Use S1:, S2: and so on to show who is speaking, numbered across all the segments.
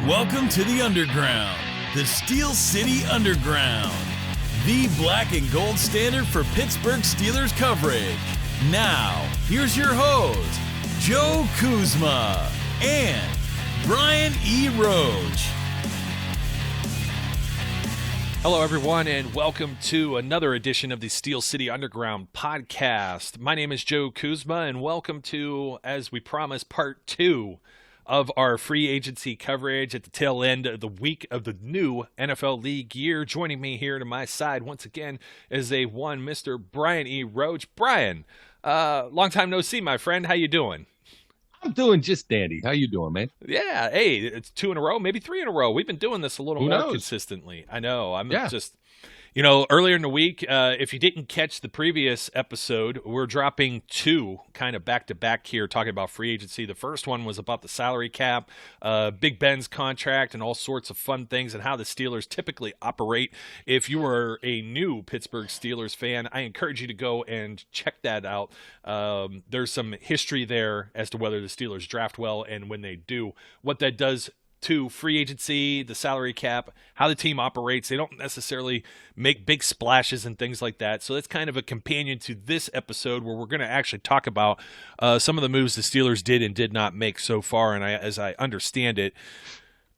S1: Welcome to the Underground, the Steel City Underground, the black and gold standard for Pittsburgh Steelers coverage. Now, here's your host, Joe Kuzma and Brian E. Roach.
S2: Hello, everyone, and welcome to another edition of the Steel City Underground podcast. My name is Joe Kuzma, and welcome to, as we promised, part 2 of our free agency coverage at the tail end of the week of the new NFL League year. Joining me here to my side once again is Mr. Brian E. Roach. Brian, long time no see, my friend. How you doing?
S3: I'm doing just dandy. How you doing, man?
S2: Yeah, hey, it's 2 in a row, maybe 3 in a row. We've been doing this a little more consistently. I know. Earlier in the week, if you didn't catch the previous episode, we're dropping 2 kind of back-to-back here talking about free agency. The first one was about the salary cap, Big Ben's contract, and all sorts of fun things and how the Steelers typically operate. If you are a new Pittsburgh Steelers fan, I encourage you to go and check that out. There's some history there as to whether the Steelers draft well and when they do, what that does to free agency, the salary cap, how the team operates. They don't necessarily make big splashes and things like that. So that's kind of a companion to this episode where we're going to actually talk about some of the moves the Steelers did and did not make so far, and as I understand it.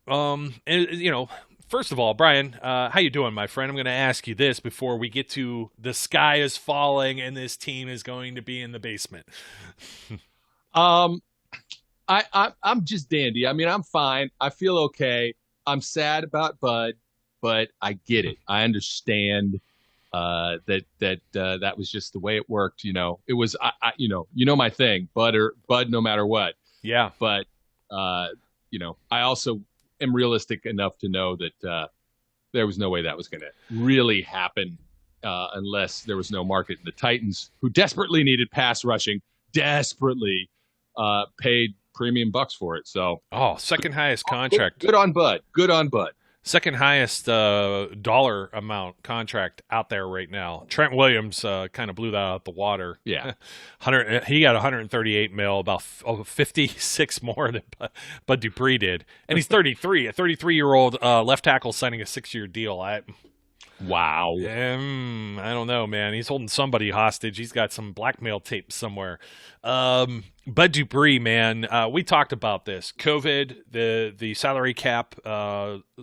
S2: First of all, Brian, how you doing, my friend? I'm going to ask you this before we get to the sky is falling and this team is going to be in the basement.
S3: I'm just dandy. I mean, I'm fine. I feel okay. I'm sad about Bud, but I get it. I understand that was just the way it worked. You know, it was my thing, Bud no matter what.
S2: Yeah.
S3: But I also am realistic enough to know that there was no way that was going to really happen unless there was no market. The Titans, who desperately needed pass rushing, paid premium bucks for it. So
S2: second highest contract.
S3: Good on Bud.
S2: Second highest dollar amount contract out there right now. Trent Williams kind of blew that out the water.
S3: Yeah.
S2: He got 138 mil, about 56 more than Bud Dupree did. And he's 33, a 33-year-old left tackle signing a 6-year deal.
S3: Wow.
S2: I don't know, man. He's holding somebody hostage. He's got some blackmail tape somewhere. Bud Dupree, man, we talked about this. COVID, the salary cap,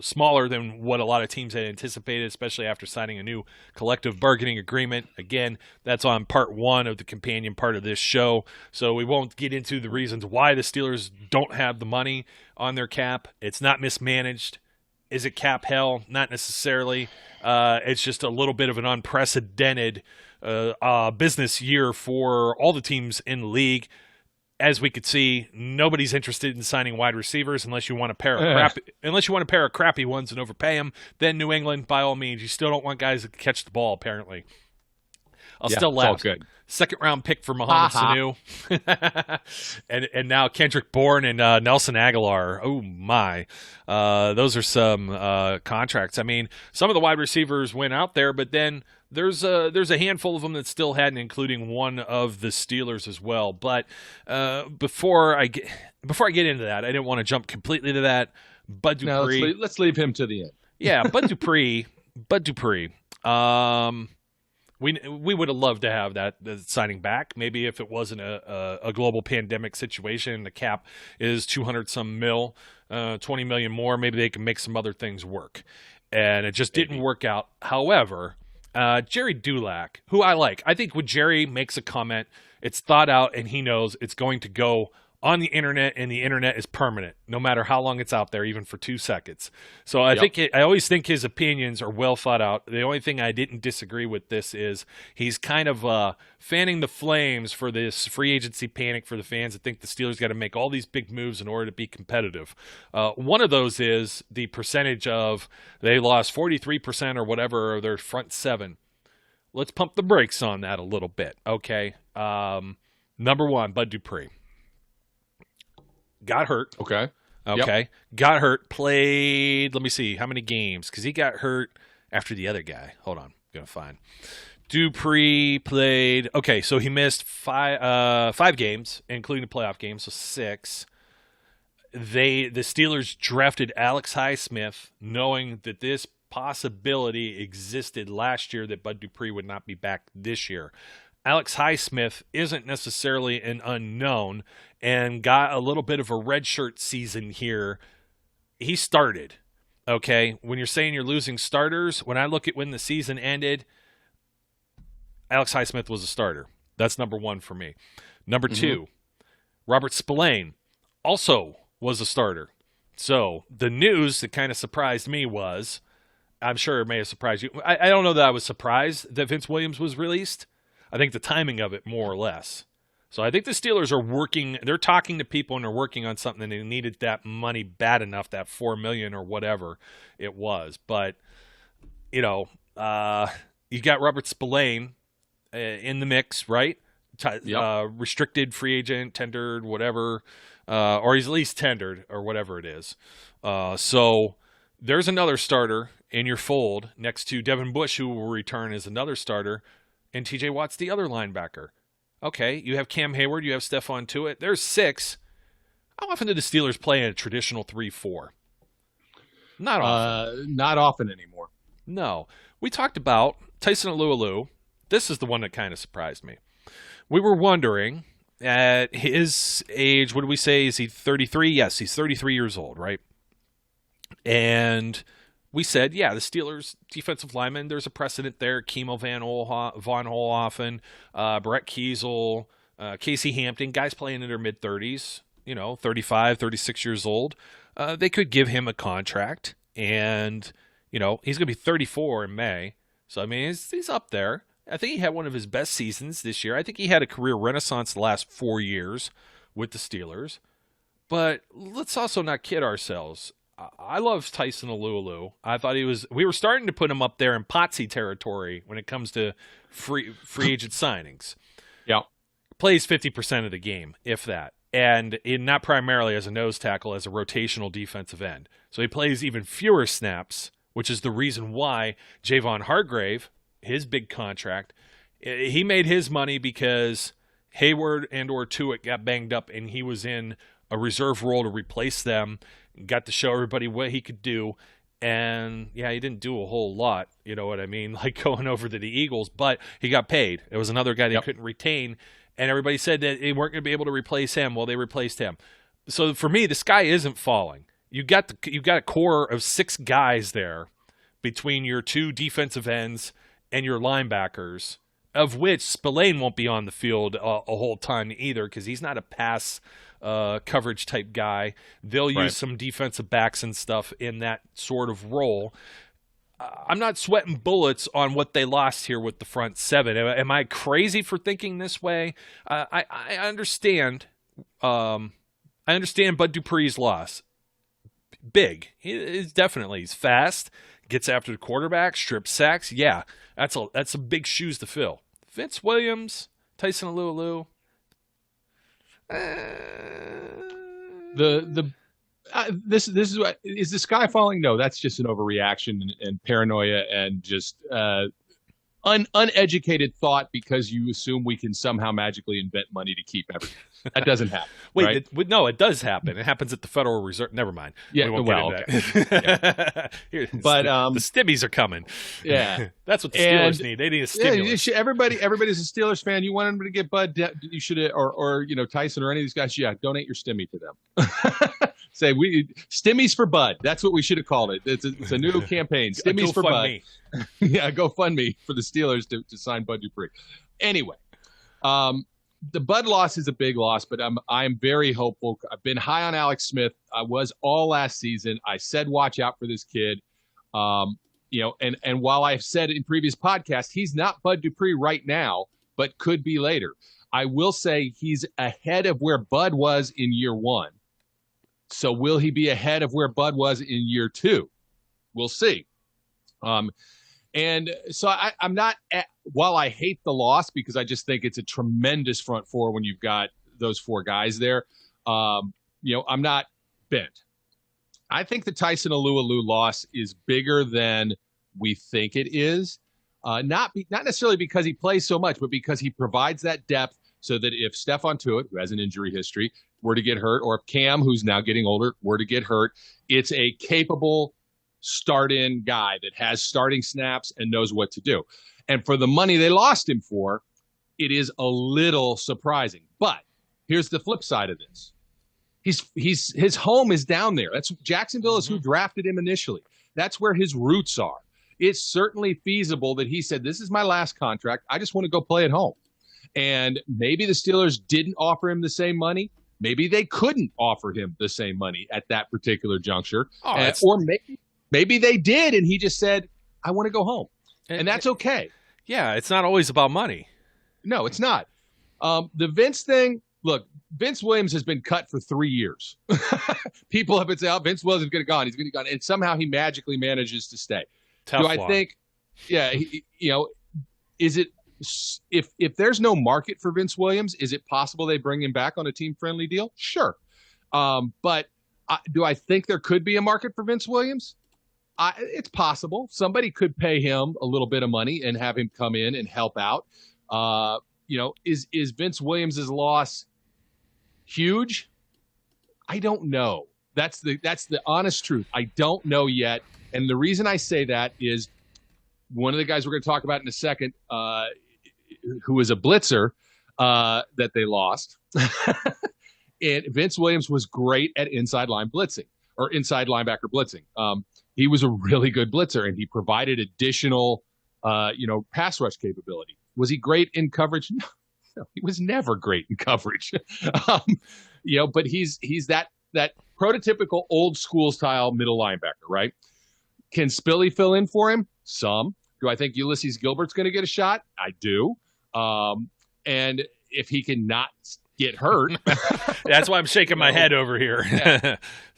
S2: smaller than what a lot of teams had anticipated, especially after signing a new collective bargaining agreement. Again, that's on part 1 of the companion part of this show. So we won't get into the reasons why the Steelers don't have the money on their cap. It's not mismanaged. Is it cap hell? Not necessarily. It's just a little bit of an unprecedented business year for all the teams in the league. As we could see, nobody's interested in signing wide receivers unless you want a pair of crappy ones and overpay them. Then New England, by all means, you still don't want guys that catch the ball. Apparently, I'll still laugh.
S3: It's all good.
S2: Second-round pick for Mohamed Sanu. and now Kendrick Bourne and Nelson Aguilar. Oh, my. Those are some contracts. I mean, some of the wide receivers went out there, but then there's a handful of them that still hadn't, including one of the Steelers as well. But before I get into that, I didn't want to jump completely to that. Bud Dupree.
S3: No, let's leave him to the end.
S2: Yeah, Bud Dupree. We would have loved to have that signing back. Maybe if it wasn't a global pandemic situation, the cap is 200-some mil, 20 million more. Maybe they can make some other things work. And it just didn't work out. However, Jerry Dulac, who I like, I think when Jerry makes a comment, it's thought out and he knows it's going to go on the internet, and the internet is permanent, no matter how long it's out there, even for 2 seconds. So I always think his opinions are well thought out. The only thing I didn't disagree with this is he's kind of fanning the flames for this free agency panic for the fans that think the Steelers got to make all these big moves in order to be competitive. One of those is the percentage of they lost 43% or whatever of their front 7. Let's pump the brakes on that a little bit, okay? Number 1, Bud Dupree. Got hurt.
S3: Okay.
S2: Yep. Got hurt. Played, let me see, how many games? Because he got hurt after the other guy. Hold on. I'm going to find. Dupree played, okay, so he missed five games, including the playoff game, so 6. the Steelers drafted Alex Highsmith knowing that this possibility existed last year that Bud Dupree would not be back this year. Alex Highsmith isn't necessarily an unknown and got a little bit of a redshirt season here. He started, okay? When you're saying you're losing starters, when I look at when the season ended, Alex Highsmith was a starter. That's number one for me. Number two, Robert Spillane also was a starter. So the news that kind of surprised me was, I'm sure it may have surprised you. I don't know that I was surprised that Vince Williams was released. I think the timing of it more or less. So I think the Steelers are working, they're talking to people and they're working on something and they needed that money bad enough, that $4 million or whatever it was. But, you got Robert Spillane in the mix, right? Restricted free agent, tendered, whatever, or he's at least tendered or whatever it is. So there's another starter in your fold next to Devin Bush, who will return as another starter, and TJ Watt's the other linebacker. Okay, you have Cam Hayward, you have Stephon Tuitt. There's 6. How often do the Steelers play in a traditional 3-4? Not often.
S3: Not often anymore.
S2: No. We talked about Tyson Alualu. This is the one that kind of surprised me. We were wondering, at his age, what do we say? Is he 33? Yes, he's 33 years old, right? And we said, yeah, the Steelers defensive lineman, there's a precedent there. Kimo Von Hohenhofen, Brett Kiesel, Casey Hampton, guys playing in their mid-30s, 35, 36 years old. They could give him a contract, and, he's going to be 34 in May. So, I mean, he's up there. I think he had one of his best seasons this year. I think he had a career renaissance the last 4 years with the Steelers. But let's also not kid ourselves. I love Tyson Alualu. I thought we were starting to put him up there in Potsy territory when it comes to free agent signings.
S3: Yeah.
S2: Plays 50% of the game, if that. And not primarily as a nose tackle, as a rotational defensive end. So he plays even fewer snaps, which is the reason why Javon Hargrave, his big contract, he made his money because Hayward and or Tuitt got banged up and he was in a reserve role to replace them, got to show everybody what he could do. And yeah, he didn't do a whole lot, you know what I mean, like going over to the Eagles, but he got paid. It was another guy they couldn't retain, and everybody said that they weren't going to be able to replace him. Well, they replaced him. So for me, the sky isn't falling. You got a core of 6 guys there between your 2 defensive ends and your linebackers, of which Spillane won't be on the field a whole ton either because he's not a pass coverage type guy. They'll use some defensive backs and stuff in that sort of role. I'm not sweating bullets on what they lost here with the front 7. Am I crazy for thinking this way? I understand. I understand Bud Dupree's loss. Big. He's fast. Gets after the quarterback, strips sacks. Yeah, that's some big shoes to fill. Vince Williams, Tyson Alualu.
S3: This is what is the sky falling? No, that's just an overreaction and paranoia and just uneducated thought because you assume we can somehow magically invent money to keep everything. That doesn't happen.
S2: Wait,
S3: right?
S2: No, it does happen. It happens at the Federal Reserve. Never mind.
S3: Yeah,
S2: we won't get into that. Here, but the stimmies are coming.
S3: Yeah,
S2: that's what the Steelers need. They need a stimulus.
S3: Yeah, everybody's a Steelers fan. You want them to get Bud? You should, or Tyson or any of these guys. Yeah, donate your stimmy to them. Say stimmies for Bud. That's what we should have called it. It's a new campaign. Stimmies for Bud. Yeah, GoFundMe for the Steelers to sign Bud Dupree. Anyway, the Bud loss is a big loss, but I'm very hopeful. I've been high on Alex Smith. I was all last season. I said watch out for this kid. And while I've said in previous podcasts he's not Bud Dupree right now, but could be later. I will say he's ahead of where Bud was in year 1. So will he be ahead of where Bud was in year 2? We'll see. And so I'm not while I hate the loss because I just think it's a tremendous front 4 when you've got those 4 guys there. I'm not bent. I think the Tyson Alualu loss is bigger than we think it is. Not necessarily because he plays so much, but because he provides that depth so that if Stephon Tuitt, who has an injury history, were to get hurt, or if Cam, who's now getting older, were to get hurt, it's a capable start-in guy that has starting snaps and knows what to do. And for the money they lost him for, it is a little surprising. But here's the flip side of this. His home is down there. That's Jacksonville is who drafted him initially. That's where his roots are. It's certainly feasible that he said, this is my last contract. I just want to go play at home. And maybe the Steelers didn't offer him the same money. Maybe they couldn't offer him the same money at that particular juncture. Or maybe they did, and he just said, I want to go home. And that's okay.
S2: Yeah, it's not always about money.
S3: No, it's not. The Vince thing, look, Vince Williams has been cut for 3 years. People have been saying, Vince Williams is going to go on. He's going to go on. And somehow he magically manages to stay.
S2: Tough
S3: Do I
S2: one.
S3: think, is it, if there's no market for Vince Williams, is it possible they bring him back on a team-friendly deal? Sure. But do I think there could be a market for Vince Williams? It's possible. Somebody could pay him a little bit of money and have him come in and help out. Is Vince Williams' loss huge? I don't know. That's the honest truth. I don't know yet. And the reason I say that is one of the guys we're going to talk about in a second, who is a blitzer that they lost. And Vince Williams was great at inside linebacker blitzing. He was a really good blitzer, and he provided additional, pass rush capability. Was he great in coverage? No, he was never great in coverage. But he's that prototypical old school style middle linebacker, right? Can Spilly fill in for him? Some. Do I think Ulysses Gilbert's going to get a shot? I do. And if he can not get hurt.
S2: That's why I'm shaking my head over here.
S3: Yeah.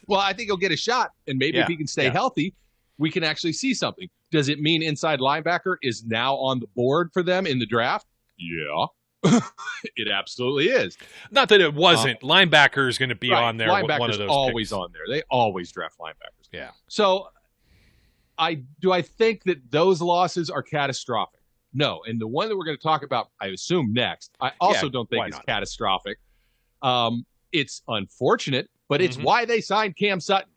S3: Well, I think he'll get a shot, and maybe if he can stay healthy, we can actually see something. Does it mean inside linebacker is now on the board for them in the draft? Yeah. It absolutely is.
S2: Not that it wasn't. Linebacker is going to be on there.
S3: Linebacker's
S2: one of those
S3: always
S2: picks.
S3: on there. They always draft linebackers.
S2: Yeah.
S3: So I think that those losses are catastrophic? No. And the one that we're going to talk about, I assume next, I also don't think is catastrophic. It's unfortunate, but it's why they signed Cam Sutton.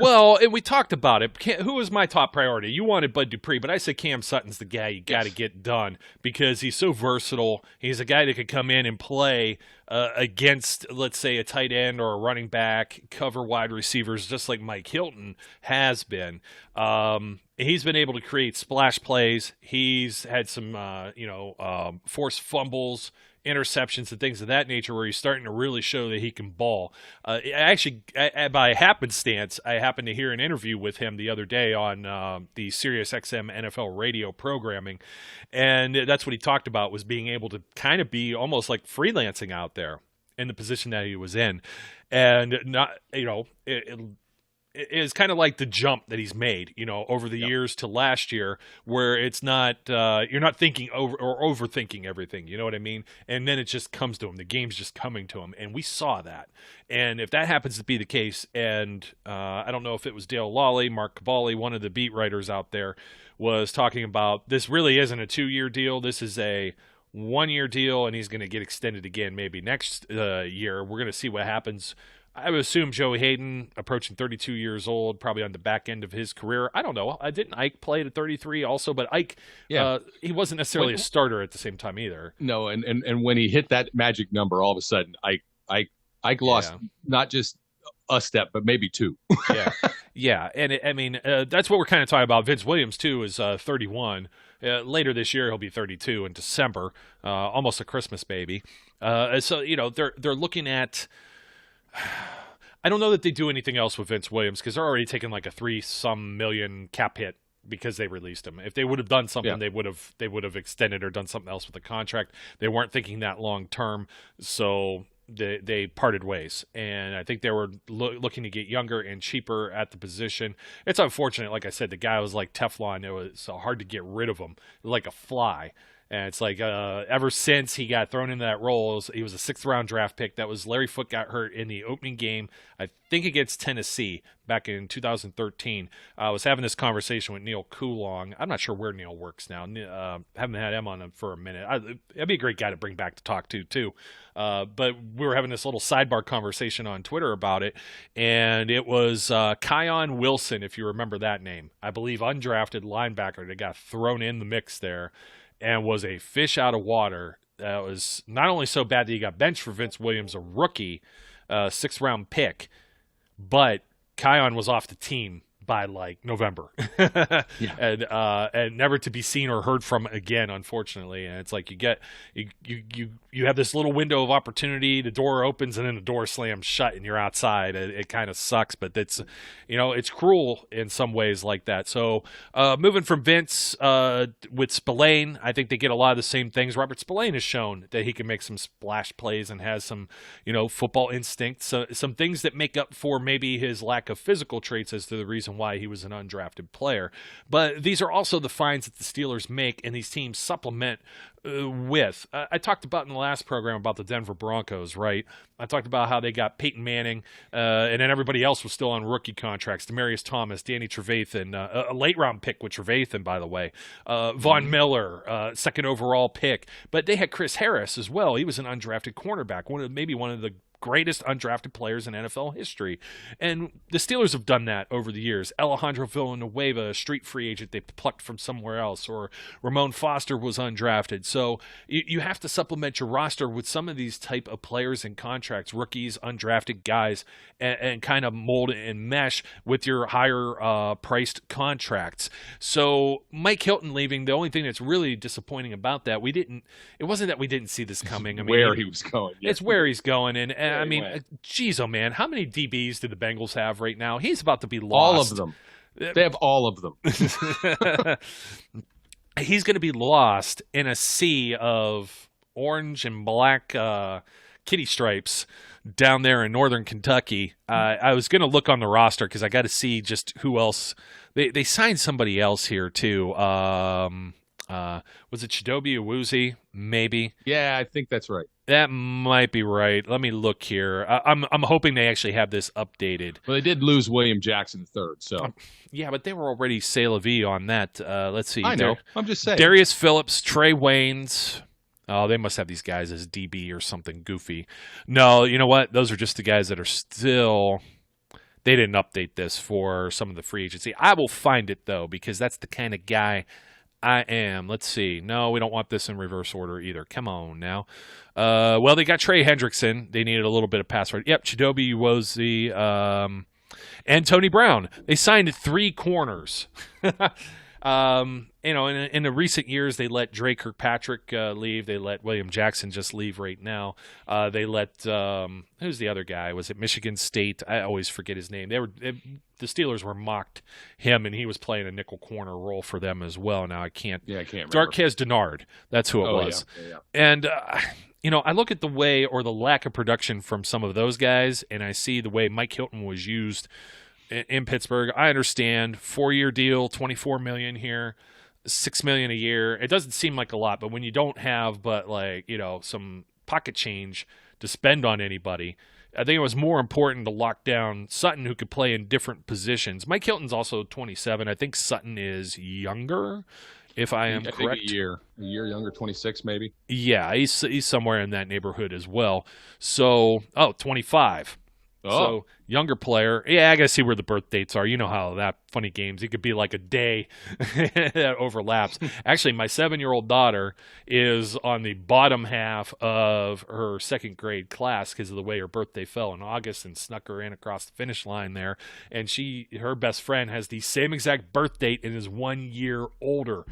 S2: Well, and we talked about it. Who was my top priority? You wanted Bud Dupree, but I said Cam Sutton's the guy you got to get done because he's so versatile. He's a guy that could come in and play against, let's say, a tight end or a running back, cover wide receivers, just like Mike Hilton has been. He's been able to create splash plays. He's had some, forced fumbles, interceptions and things of that nature where he's starting to really show that he can ball. By happenstance, I happened to hear an interview with him the other day on the Sirius XM NFL radio programming, and that's what he talked about, was being able to kind of be almost like freelancing out there in the position that he was in. And not, it is kind of like the jump that he's made, over the years to last year, where it's not, you're not thinking over or overthinking everything. You know what I mean? And then it just comes to him. The game's just coming to him. And we saw that. And if that happens to be the case, and I don't know if it was Dale Lawley, Mark Cavalli, one of the beat writers out there, was talking about this really isn't a 2-year deal. This is a 1-year deal, and he's going to get extended again maybe next year. We're going to see what happens. I would assume Joey Hayden, approaching 32 years old, probably on the back end of his career. I don't know. Didn't Ike play at 33 also? But Ike, he wasn't necessarily a starter at the same time either.
S3: No, and when he hit that magic number, all of a sudden, Ike lost not just a step, but maybe 2.
S2: Yeah. And that's what we're kind of talking about. Vince Williams, too, is 31. Later this year, he'll be 32 in December, almost a Christmas baby. So, they're looking at... I don't know that they do anything else with Vince Williams because they're already taking like a 3-some million cap hit because they released him. If they would have done something, they would have extended or done something else with the contract. They weren't thinking that long term, so they parted ways. And I think they were looking to get younger and cheaper at the position. It's unfortunate. Like I said, the guy was like Teflon. It was so hard to get rid of him, like a fly. And it's like ever since he got thrown into that role, he was a 6th-round draft pick. That was Larry Foote got hurt in the opening game, I think against Tennessee back in 2013. I was having this conversation with Neil Coulong. I'm not sure where Neil works now. Haven't had him on for a minute. That'd be a great guy to bring back to talk to, too. But we were having this little sidebar conversation on Twitter about it, and it was Kion Wilson, if you remember that name. I believe undrafted linebacker that got thrown in the mix there and was a fish out of water. That was not only so bad that he got benched for Vince Williams, a rookie, 6th-round pick, but Kion was off the team by like November. And never to be seen or heard from again, unfortunately. And it's like you have this little window of opportunity, the door opens and then the door slams shut and you're outside. It kind of sucks, but it's cruel in some ways like that. So moving from Vince with Spillane, I think they get a lot of the same things. Robert Spillane has shown that he can make some splash plays and has some football instinct, so some things that make up for maybe his lack of physical traits as to the reason why he was an undrafted player. But these are also the finds that the Steelers make and these teams supplement with. I talked about in the last program about the Denver Broncos, right? I talked about how they got Peyton Manning, and then everybody else was still on rookie contracts. Demaryius Thomas, Danny Trevathan, a late-round pick with Trevathan, by the way. Von Miller, 2nd overall pick. But they had Chris Harris as well. He was an undrafted cornerback, maybe one of the greatest undrafted players in NFL history. And the Steelers have done that over the years. Alejandro Villanueva, a street free agent they plucked from somewhere else, or Ramon Foster was undrafted. So you have to supplement your roster with some of these type of players and contracts, rookies, undrafted guys, and kind of mold and mesh with your higher priced contracts. So Mike Hilton leaving, the only thing that's really disappointing about that, it wasn't that we didn't see this coming. I mean,
S3: where he was going.
S2: It's where he's going. And I mean, geez, oh man, how many DBs do the Bengals have right now? He's about to be lost.
S3: All of them. They have all of them.
S2: He's going to be lost in a sea of orange and black kitty stripes down there in northern Kentucky. I was going to look on the roster because I got to see just who else. They signed somebody else here too. Was it Chidobe Awuzie? Maybe.
S3: Yeah, I think that's right.
S2: That might be right. Let me look here. I'm hoping they actually have this updated.
S3: Well, they did lose William Jackson III, so.
S2: Yeah, but they were already c'est la vie on that. Let's see.
S3: I know. I'm just saying.
S2: Darius Phillips, Trey Waynes. Oh, they must have these guys as DB or something goofy. No, you know what? Those are just the guys that are still. They didn't update this for some of the free agency. I will find it, though, because that's the kind of guy I am. Let's see. No, we don't want this in reverse order either. Come on now. Well, they got Trey Hendrickson. They needed a little bit of pass rush. Yep, Chidobe Awuzie, and Tony Brown. They signed 3 corners. In the recent years, they let Dre Kirkpatrick leave. They let William Jackson just leave right now. They let who's the other guy? Was it Michigan State? I always forget his name. The Steelers were mocked him, and he was playing a nickel corner role for them as well. Now I can't.
S3: Yeah, I can't remember.
S2: Darquez Denard. That's who it was.
S3: Yeah.
S2: And I look at the way or the lack of production from some of those guys, and I see the way Mike Hilton was used in Pittsburgh. I understand 4-year deal, $24 million here, $6 million a year. It doesn't seem like a lot, but when you don't have some pocket change to spend on anybody, I think it was more important to lock down Sutton, who could play in different positions. Mike Hilton's also 27. I think Sutton is younger, if I am correct.
S3: I think a year younger, 26 maybe.
S2: Yeah, he's somewhere in that neighborhood as well. So, 25.
S3: Oh.
S2: So, younger player. Yeah, I got to see where the birth dates are. You know how that funny games. It could be like a day that overlaps. Actually, my 7-year-old daughter is on the bottom half of her 2nd grade class because of the way her birthday fell in August and snuck her in across the finish line there. And her best friend has the same exact birth date and is 1 year older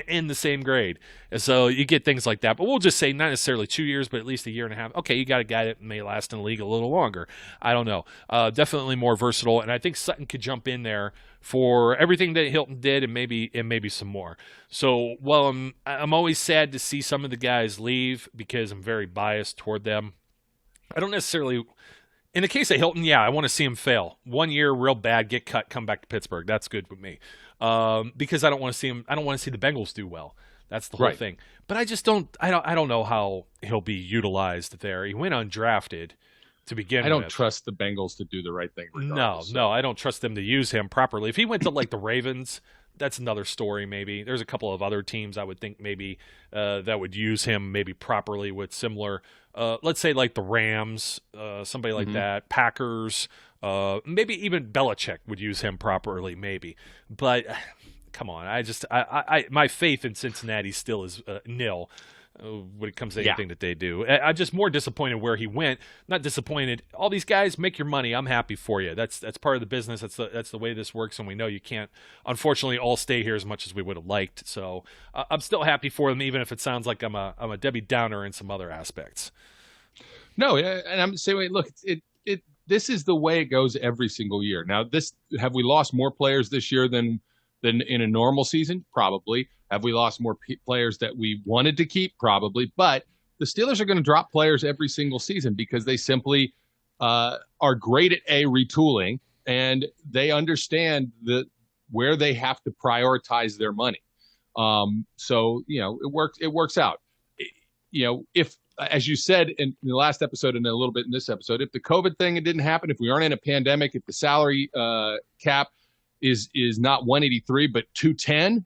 S2: in the same grade. And so you get things like that. But we'll just say not necessarily 2 years, but at least a year and a half. Okay, you got a guy that may last in the league a little longer. I don't know. Definitely more versatile, and I think Sutton could jump in there for everything that Hilton did and maybe some more. So while I'm always sad to see some of the guys leave because I'm very biased toward them, I don't necessarily. In the case of Hilton, yeah, I want to see him fail. 1 year, real bad, get cut, come back to Pittsburgh. That's good with me. Because I don't want to see him. I don't want to see the Bengals do well. That's the whole
S3: Right.
S2: thing. But I just don't know how he'll be utilized there. He went undrafted to begin with.
S3: I don't trust the Bengals to do the right thing.
S2: No, I don't trust them to use him properly. If he went to like the Ravens, that's another story. Maybe there's a couple of other teams I would think maybe that would use him maybe properly with similar. Let's say like the Rams, somebody like that, Packers, maybe even Belichick would use him properly, maybe. But come on, I my faith in Cincinnati still is nil. When it comes to anything that they do. I'm just more disappointed where he went. Not disappointed. All these guys, make your money. I'm happy for you. That's part of the business. That's the way this works, and we know you can't, unfortunately, all stay here as much as we would have liked. So I'm still happy for them, even if it sounds like I'm a Debbie Downer in some other aspects.
S3: No, and I'm saying, look, this is the way it goes every single year. Now, have we lost more players this year than in a normal season? Probably. Have we lost more players that we wanted to keep? Probably. But the Steelers are going to drop players every single season because they simply are great at retooling, and they understand where they have to prioritize their money. So it works out. If, as you said in the last episode and a little bit in this episode, if the COVID thing didn't happen, if we aren't in a pandemic, if the salary cap is not 183 but 210,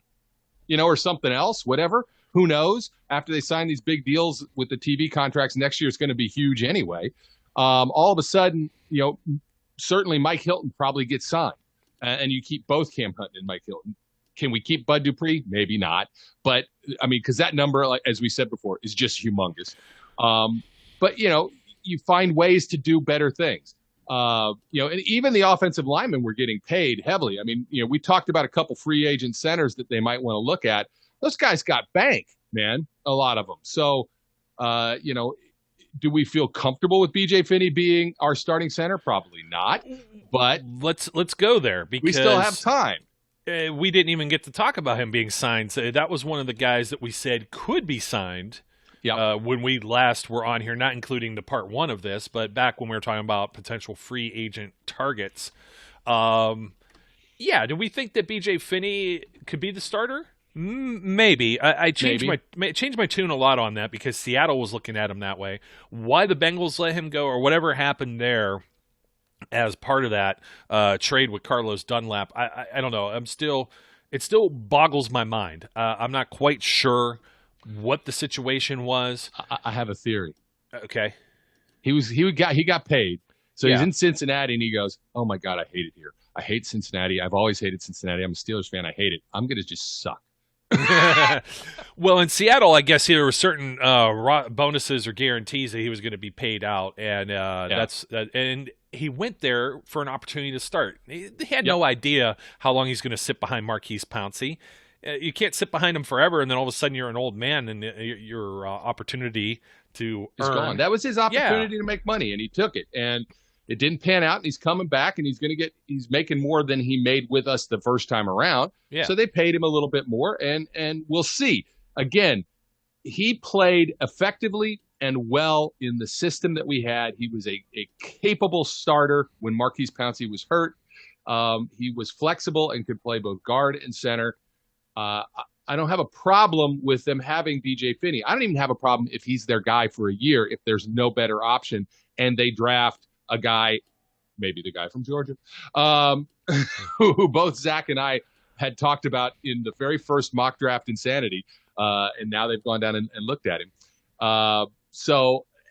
S3: or something else, whatever, who knows? After they sign these big deals with the TV contracts, next year is going to be huge anyway. All of a sudden, certainly Mike Hilton probably gets signed, and you keep both Cam Hunt and Mike Hilton. Can we keep Bud Dupree? Maybe not, but I mean, because that number, like, as we said before, is just humongous. But you find ways to do better things. And even the offensive linemen were getting paid heavily. I mean, we talked about a couple free agent centers that they might want to look at. Those guys got bank, man, a lot of them. So, do we feel comfortable with BJ Finney being our starting center? Probably not. But
S2: let's go there because
S3: we still have time.
S2: We didn't even get to talk about him being signed. So that was one of the guys that we said could be signed. Yeah. When we last were on here, not including the part one of this, but back when we were talking about potential free agent targets. Do we think that BJ Finney could be the starter? Maybe. I changed my tune a lot on that because Seattle was looking at him that way. Why the Bengals let him go or whatever happened there as part of that trade with Carlos Dunlap, I don't know. It still boggles my mind. I'm not quite sure what the situation was.
S3: I have a theory.
S2: Okay.
S3: He got paid. So he's in Cincinnati and he goes, "Oh my God, I hate it here. I hate Cincinnati. I've always hated Cincinnati. I'm a Steelers fan. I hate it. I'm going to just suck."
S2: Well, in Seattle, I guess there were certain bonuses or guarantees that he was going to be paid out, and and he went there for an opportunity to start. He had no idea how long he's going to sit behind Marquise Pouncey. You can't sit behind him forever, and then all of a sudden you're an old man, and your opportunity to
S3: earn. Gone. That was his opportunity to make money, and he took it. And it didn't pan out, and he's coming back, and he's making more than he made with us the first time around. Yeah. So they paid him a little bit more, and we'll see. Again, he played effectively and well in the system that we had. He was a capable starter when Marquise Pouncey was hurt. He was flexible and could play both guard and center. I don't have a problem with them having BJ Finney. I don't even have a problem if he's their guy for a year, if there's no better option, and they draft a guy, maybe the guy from Georgia, who both Zach and I had talked about in the very first mock draft Insanity, and now they've gone down and looked at him.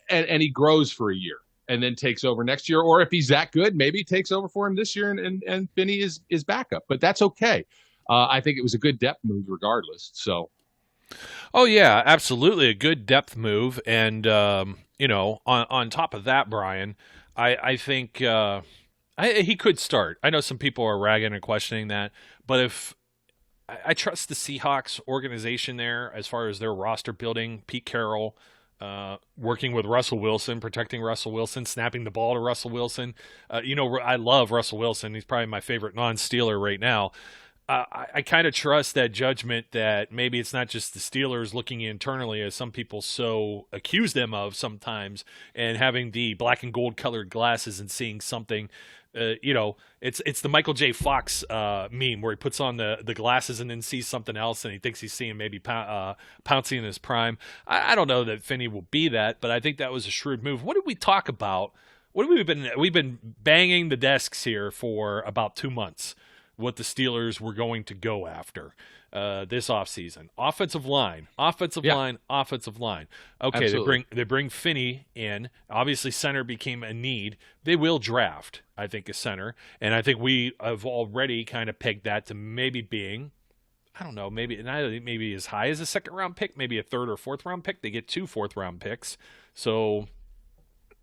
S3: And he grows for a year and then takes over next year. Or if he's that good, maybe he takes over for him this year and Finney is backup. But that's okay. I think it was a good depth move regardless. So,
S2: oh yeah, absolutely a good depth move. And on top of that, Brian, I think he could start. I know some people are ragging and questioning that, but if I trust the Seahawks organization there as far as their roster building, Pete Carroll working with Russell Wilson, protecting Russell Wilson, snapping the ball to Russell Wilson. I love Russell Wilson. He's probably my favorite non-Steeler right now. I kind of trust that judgment that maybe it's not just the Steelers looking internally, as some people so accuse them of sometimes, and having the black and gold colored glasses and seeing something. It's the Michael J. Fox meme where he puts on the glasses and then sees something else, and he thinks he's seeing maybe Pouncey in his prime. I don't know that Finney will be that, but I think that was a shrewd move. What did we talk about? We've been banging the desks here for about 2 months. What the Steelers were going to go after this offseason. Offensive line. Okay,
S3: Absolutely.
S2: they bring Finney in. Obviously, center became a need. They will draft, I think, a center. And I think we have already kind of pegged that to maybe being, I don't know, maybe as high as a second-round pick, maybe a third or fourth-round pick. They get 2 fourth-round picks. So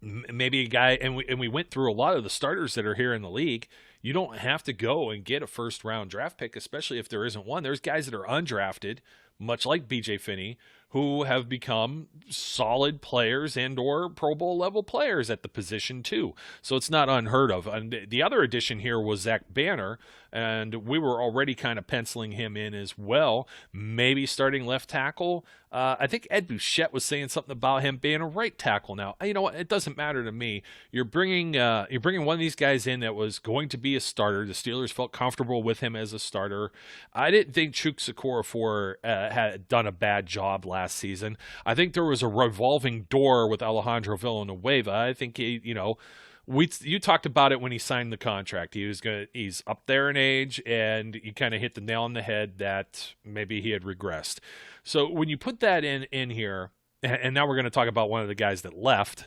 S2: maybe a guy, and we went through a lot of the starters that are here in the league. You don't have to go and get a first-round draft pick, especially if there isn't one. There's guys that are undrafted, much like B.J. Finney, who have become solid players and or Pro Bowl level players at the position too. So it's not unheard of. And the other addition here was Zach Banner, and we were already kind of penciling him in as well, maybe starting left tackle. I think Ed Bouchette was saying something about him being a right tackle now. You know what? It doesn't matter to me. You're bringing one of these guys in that was going to be a starter. The Steelers felt comfortable with him as a starter. I didn't think Chuks Okorafor had done a bad job last season. I think there was a revolving door with Alejandro Villanueva. I think you talked about it when he signed the contract. He's up there in age, and you kind of hit the nail on the head that maybe he had regressed. So when you put that in here, and now we're going to talk about one of the guys that left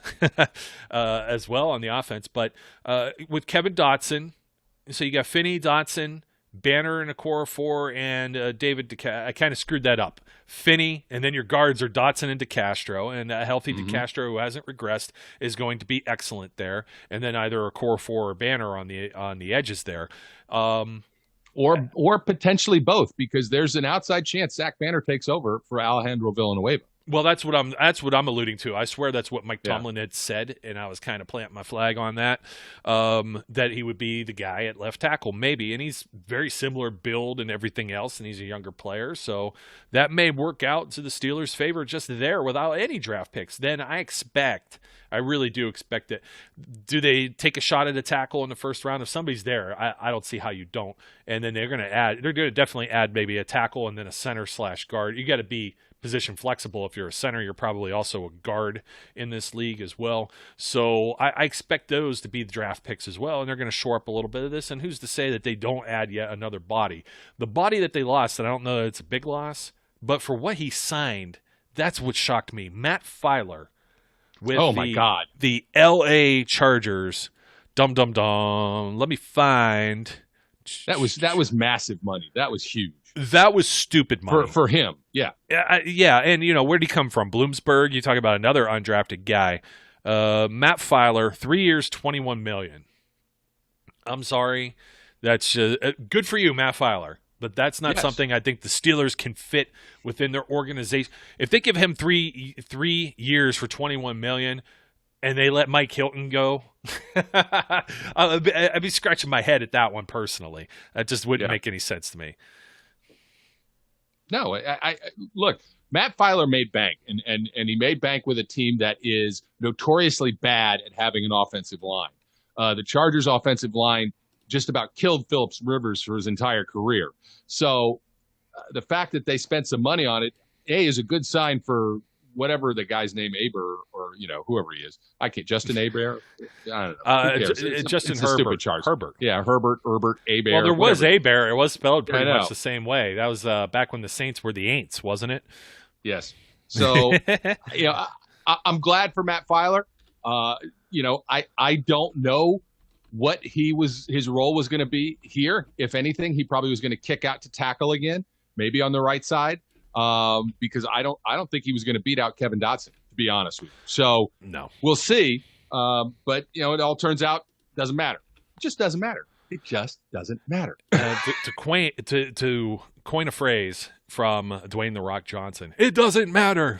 S2: as well on the offense, but with Kevin Dotson, so you got Finney, Dotson, Banner and Okorafor, and David I kind of screwed that up. Finney, and then your guards are Dotson and DeCastro, and a healthy DeCastro who hasn't regressed is going to be excellent there. And then either Okorafor or Banner on the edges there.
S3: Or potentially both, because there's an outside chance Zach Banner takes over for Alejandro Villanueva.
S2: Well, that's what I'm alluding to. I swear that's what Mike Tomlin had said, and I was kind of planting my flag on that. That he would be the guy at left tackle, maybe, and he's very similar build and everything else, and he's a younger player, so that may work out to the Steelers' favor just there without any draft picks. Then I really do expect it. Do they take a shot at a tackle in the first round? If somebody's there, I don't see how you don't. And then they're going to definitely add maybe a tackle and then a center/guard. You got to be position flexible. If you're a center, you're probably also a guard in this league as well. So I expect those to be the draft picks as well, and they're going to shore up a little bit of this. And who's to say that they don't add yet another body? The body that they lost, and I don't know that it's a big loss, but for what he signed, that's what shocked me. Matt Filer with the LA Chargers. Let me find.
S3: That was massive money. That was huge.
S2: That was stupid money
S3: for him. Yeah.
S2: Yeah, and where'd he come from? Bloomsburg. You talk about another undrafted guy. Matt Filer, 3 years, $21 million. I'm sorry, that's good for you, Matt Filer. But that's not something I think the Steelers can fit within their organization. If they give him three years for $21 million, and they let Mike Hilton go, I'd be scratching my head at that one personally. That just wouldn't make any sense to me.
S3: No, I look, Matt Filer made bank, and he made bank with a team that is notoriously bad at having an offensive line. The Chargers' offensive line just about killed Phillips Rivers for his entire career. So the fact that they spent some money on it, is a good sign for whatever the guy's name, Aber, or whoever he is. I can't. Justin Aber. I don't know.
S2: Justin
S3: Herbert. Yeah, Herbert, Aber.
S2: Well, there was Aber. It was spelled pretty much the same way. That was back when the Saints were the Aints, wasn't it?
S3: Yes. So I'm glad for Matt Filer. I don't know what his role was going to be here. If anything, he probably was going to kick out to tackle again, maybe on the right side. Because I don't think he was going to beat out Kevin Dotson, to be honest with you. So
S2: no,
S3: we'll see. But it all turns out doesn't matter. It just doesn't matter. It just doesn't matter.
S2: To coin a phrase from Dwayne "The Rock" Johnson. It doesn't matter.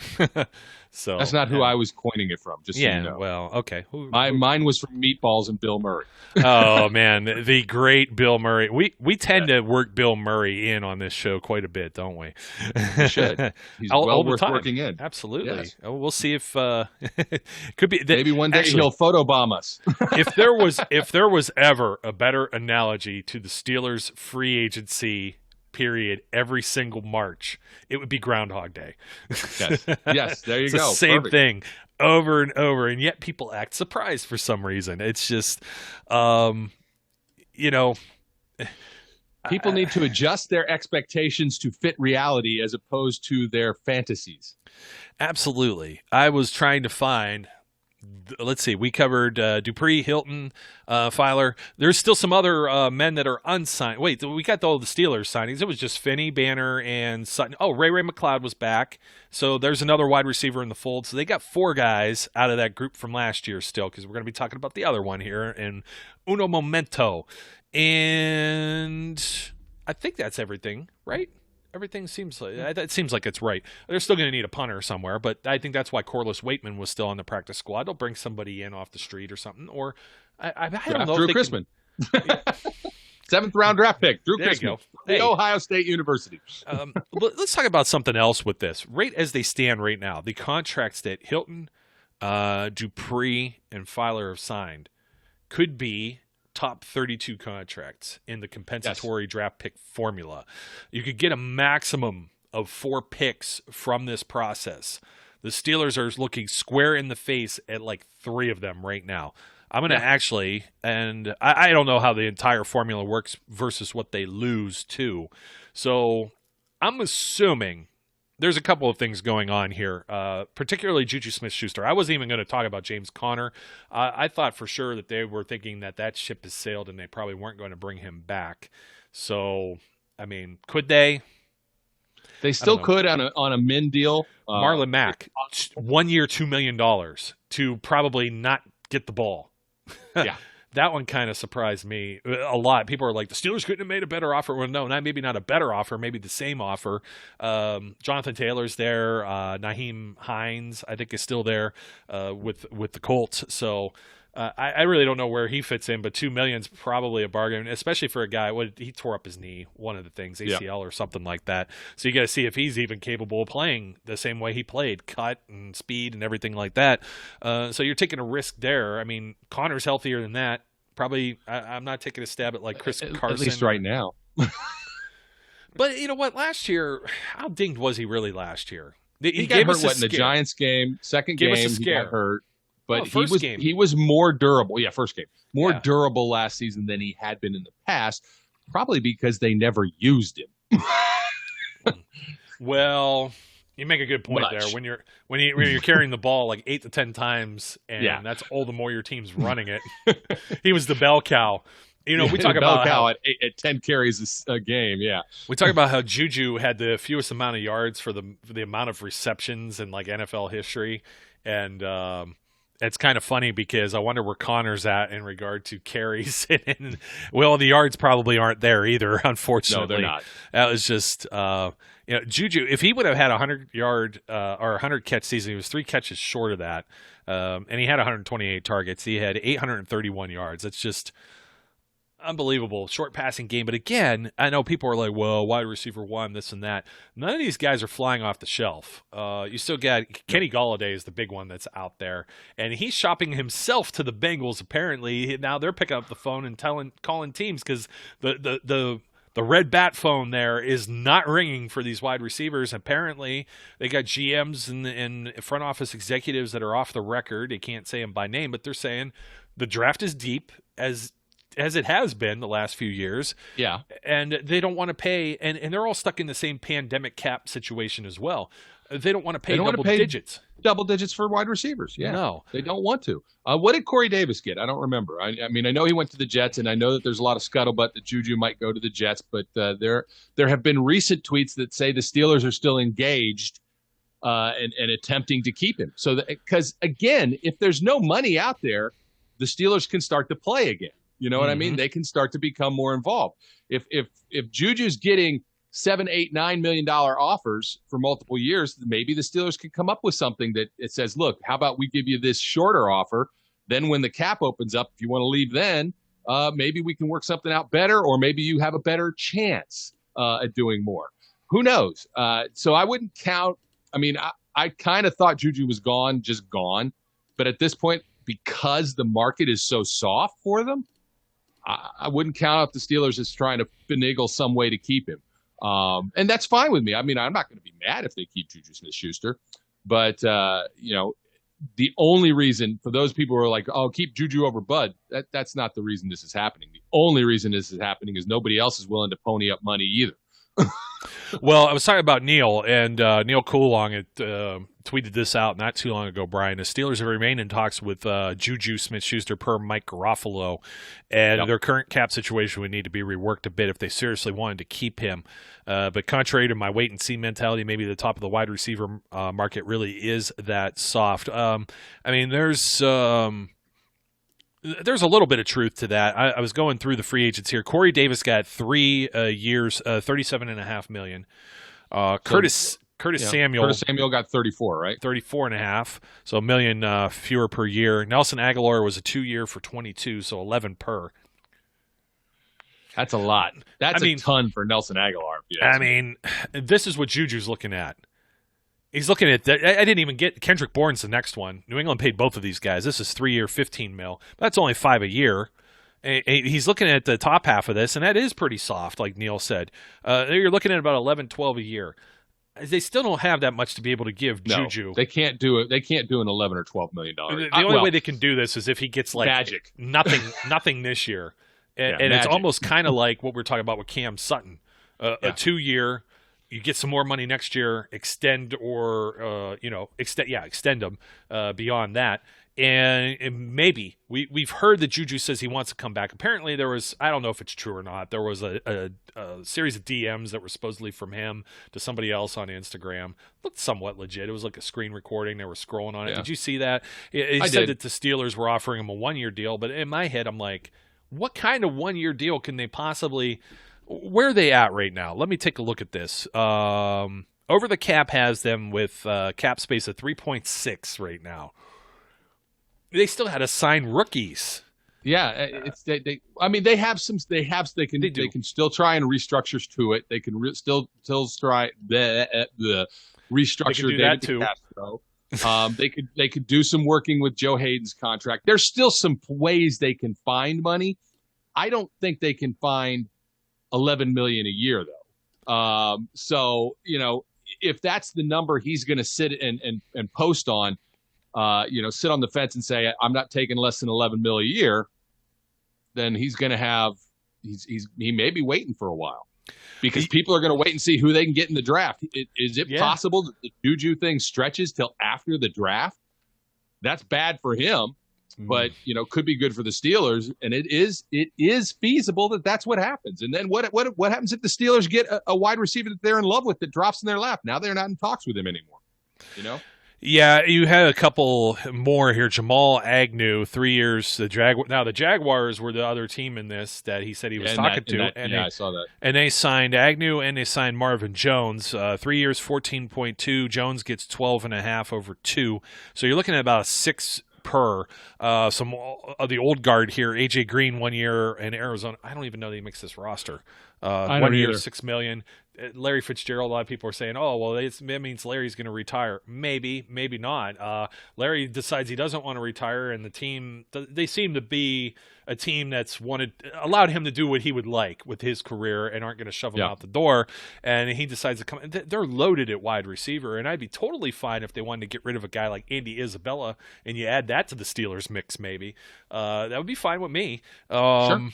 S2: So
S3: that's not who I was coining it from. Just so you know.
S2: Well, okay.
S3: Mine was from Meatballs and Bill Murray.
S2: Oh man, the great Bill Murray. We tend to work Bill Murray in on this show quite a bit, don't we?
S3: We should. He's well worth working in.
S2: Absolutely.
S3: Yes.
S2: We'll see if could be
S3: maybe one day he'll photobomb us.
S2: if there was ever a better analogy to the Steelers' free agency period every single March, it would be Groundhog Day.
S3: Yes, there you
S2: it's
S3: go.
S2: The same
S3: Perfect.
S2: thing over and over, and yet people act surprised for some reason. It's just,
S3: people need to adjust their expectations to fit reality as opposed to their fantasies.
S2: Absolutely. I was trying to find. Let's see. We covered Dupree, Hilton, Filer. There's still some other men that are unsigned. Wait, we got all the Steelers signings. It was just Finney, Banner, and Sutton. Oh, Ray McLeod was back. So there's another wide receiver in the fold. So they got 4 guys out of that group from last year still, because we're going to be talking about the other one here in uno momento. And I think that's everything, right? Everything seems like it seems like it's right. They're still going to need a punter somewhere, but I think that's why Corliss Waitman was still on the practice squad. They'll bring somebody in off the street or something, or I don't know.
S3: Drew Chrisman, 7th round draft pick. Drew
S2: There you
S3: Chrisman,
S2: go. Hey.
S3: Ohio State University.
S2: Let's talk about something else with this. Right as they stand right now, the contracts that Hilton, Dupree, and Filer have signed could be top 32 contracts in the compensatory draft pick formula. You could get a maximum of 4 picks from this process. The Steelers are looking square in the face at like 3 of them right now. I'm going to actually, and I don't know how the entire formula works versus what they lose to. So I'm assuming there's a couple of things going on here, particularly Juju Smith-Schuster. I wasn't even going to talk about James Conner. I thought for sure that they were thinking that ship has sailed and they probably weren't going to bring him back. So, I mean, could they?
S3: They still could on a min deal.
S2: Marlon Mack, 1 year, $2 million to probably not get the ball.
S3: Yeah.
S2: That one kind of surprised me a lot. People are like, the Steelers couldn't have made a better offer. Well, no, maybe not a better offer, maybe the same offer. Jonathan Taylor's there. Naheem Hines, I think, is still there with the Colts. So I really don't know where he fits in, but $2 million is probably a bargain, especially for a guy. He tore up his knee, one of the things, ACL or something like that. So you got to see if he's even capable of playing the same way he played, cut and speed and everything like that. So you're taking a risk there. I mean, Connor's healthier than that. Probably, I'm not taking a stab at like Chris Carson.
S3: At least right now.
S2: But you know what? Last year, how dinged was he really last year?
S3: He got hurt in the Giants game, second game, he got hurt. But he was more durable. Yeah, first game. More durable last season than he had been in the past, probably because they never used him.
S2: Well, you make a good point there. When you're carrying the ball like 8 to 10 times, and that's all the more your team's running it. He was the bell cow. You know, we talk about
S3: how at 10 carries a game. Yeah,
S2: we talk about how Juju had the fewest amount of yards for the amount of receptions in like NFL history, and it's kind of funny because I wonder where Connor's at in regard to carries. And well, the yards probably aren't there either, unfortunately.
S3: No, they're not.
S2: That was just, Juju, if he would have had a 100-yard or 100-catch season, he was 3 catches short of that, and he had 128 targets. He had 831 yards. It's just unbelievable. Short passing game. But again, I know people are like, well, wide receiver 1, this and that. None of these guys are flying off the shelf. You still got Kenny Golladay is the big one that's out there. And he's shopping himself to the Bengals, apparently. Now they're picking up the phone and calling teams because the red bat phone there is not ringing for these wide receivers. Apparently, they got GMs and front office executives that are off the record. They can't say them by name, but they're saying the draft is deep as it has been the last few years.
S3: Yeah.
S2: And they don't want to pay, and they're all stuck in the same pandemic cap situation as well. They don't want to pay double digits.
S3: Double digits for wide receivers. Yeah.
S2: No.
S3: They don't want to. What did Corey Davis get? I don't remember. I mean, I know he went to the Jets, and I know that there's a lot of scuttlebutt that Juju might go to the Jets, but there have been recent tweets that say the Steelers are still engaged and attempting to keep him. So, because, again, if there's no money out there, the Steelers can start to play again. You know what I mean? They can start to become more involved. If Juju's getting $7, $8, $9 million offers for multiple years, maybe the Steelers could come up with something that it says, look, how about we give you this shorter offer? Then when the cap opens up, if you want to leave then, maybe we can work something out better, or maybe you have a better chance at doing more. Who knows? So I wouldn't count. I mean, I kind of thought Juju was gone, just gone. But at this point, because the market is so soft for them, I wouldn't count out the Steelers as trying to finagle some way to keep him. And that's fine with me. I mean, I'm not going to be mad if they keep Juju Smith-Schuster. But, the only reason for those people who are like, oh, keep Juju over Bud, that's not the reason this is happening. The only reason this is happening is nobody else is willing to pony up money either.
S2: Well, I was talking about Neil, and Neil Coolong tweeted this out not too long ago, Brian. The Steelers have remained in talks with Juju Smith-Schuster per Mike Garofalo, and their current cap situation would need to be reworked a bit if they seriously wanted to keep him. But contrary to my wait-and-see mentality, maybe the top of the wide receiver market really is that soft. I mean, there's a little bit of truth to that. I was going through the free agents here. Corey Davis got 3 years, $37.5 million. Curtis Samuel.
S3: Curtis Samuel got 34, right?
S2: 34.5, so $1 million fewer per year. Nelson Aguilar was a 2-year for 22, so 11 per.
S3: That's a lot. That's a ton for Nelson Aguilar.
S2: I mean, this is what Juju's looking at. He's looking at that. I didn't even get Kendrick Bourne's the next one. New England paid both of these guys. This is 3-year, $15 million. That's only $5 a year. He's looking at the top half of this, and that is pretty soft, like Neil said. You're looking at about $11, $12 a year. They still don't have that much to be able to give Juju.
S3: They can't do it. They can't do an $11 or $12 million.
S2: The only way they can do this is if he gets like
S3: magic,
S2: nothing this year, and it's almost kind of like what we're talking about with Cam Sutton, a 2-year. You get some more money next year, extend them beyond that. And maybe we've heard that Juju says he wants to come back. Apparently there was, I don't know if it's true or not, there was a series of DMs that were supposedly from him to somebody else on Instagram. Looked somewhat legit. It was like a screen recording. They were scrolling on it. Did you see that? He said that the Steelers were offering him a 1-year deal, but in my head I'm like, what kind of 1-year deal can they possibly – where are they at right now? Let me take a look at this. Over the Cap has them with cap space of 3.6 right now. They still had to sign rookies.
S3: Yeah, it's they have some. They can still try and restructures to it. They can still try the restructure.
S2: They can do that too.
S3: They could do some working with Joe Hayden's contract. There's still some ways they can find money. I don't think they can find $11 million a year though. So if that's the number he's going to sit and post on, sit on the fence and say I'm not taking less than $11 million a year, then he's going to have he may be waiting for a while because people are going to wait and see who they can get in the draft. Is it possible that the Juju thing stretches till after the draft? That's bad for him. But could be good for the Steelers, and it is feasible that that's what happens. And then what happens if the Steelers get a wide receiver that they're in love with that drops in their lap? Now they're not in talks with him anymore.
S2: Yeah, you had a couple more here. Jamal Agnew, 3 years. The Jaguars were the other team in this that he said he was talking to.
S3: I saw that.
S2: And they signed Agnew and they signed Marvin Jones. 3 years, 14.2. Jones gets 12.5 over 2. So you're looking at about a 6 per. Some of the old guard here, AJ Green, 1 year in Arizona. I don't even know that he makes this roster. 1 year, $6 million. Larry Fitzgerald, a lot of people are saying, oh, well, that means Larry's going to retire. Maybe not. Larry decides he doesn't want to retire, and the team, they seem to be a team that's allowed him to do what he would like with his career and aren't going to shove him out the door. And he decides to come. They're loaded at wide receiver, and I'd be totally fine if they wanted to get rid of a guy like Andy Isabella and you add that to the Steelers mix maybe. That would be fine with me. Sure.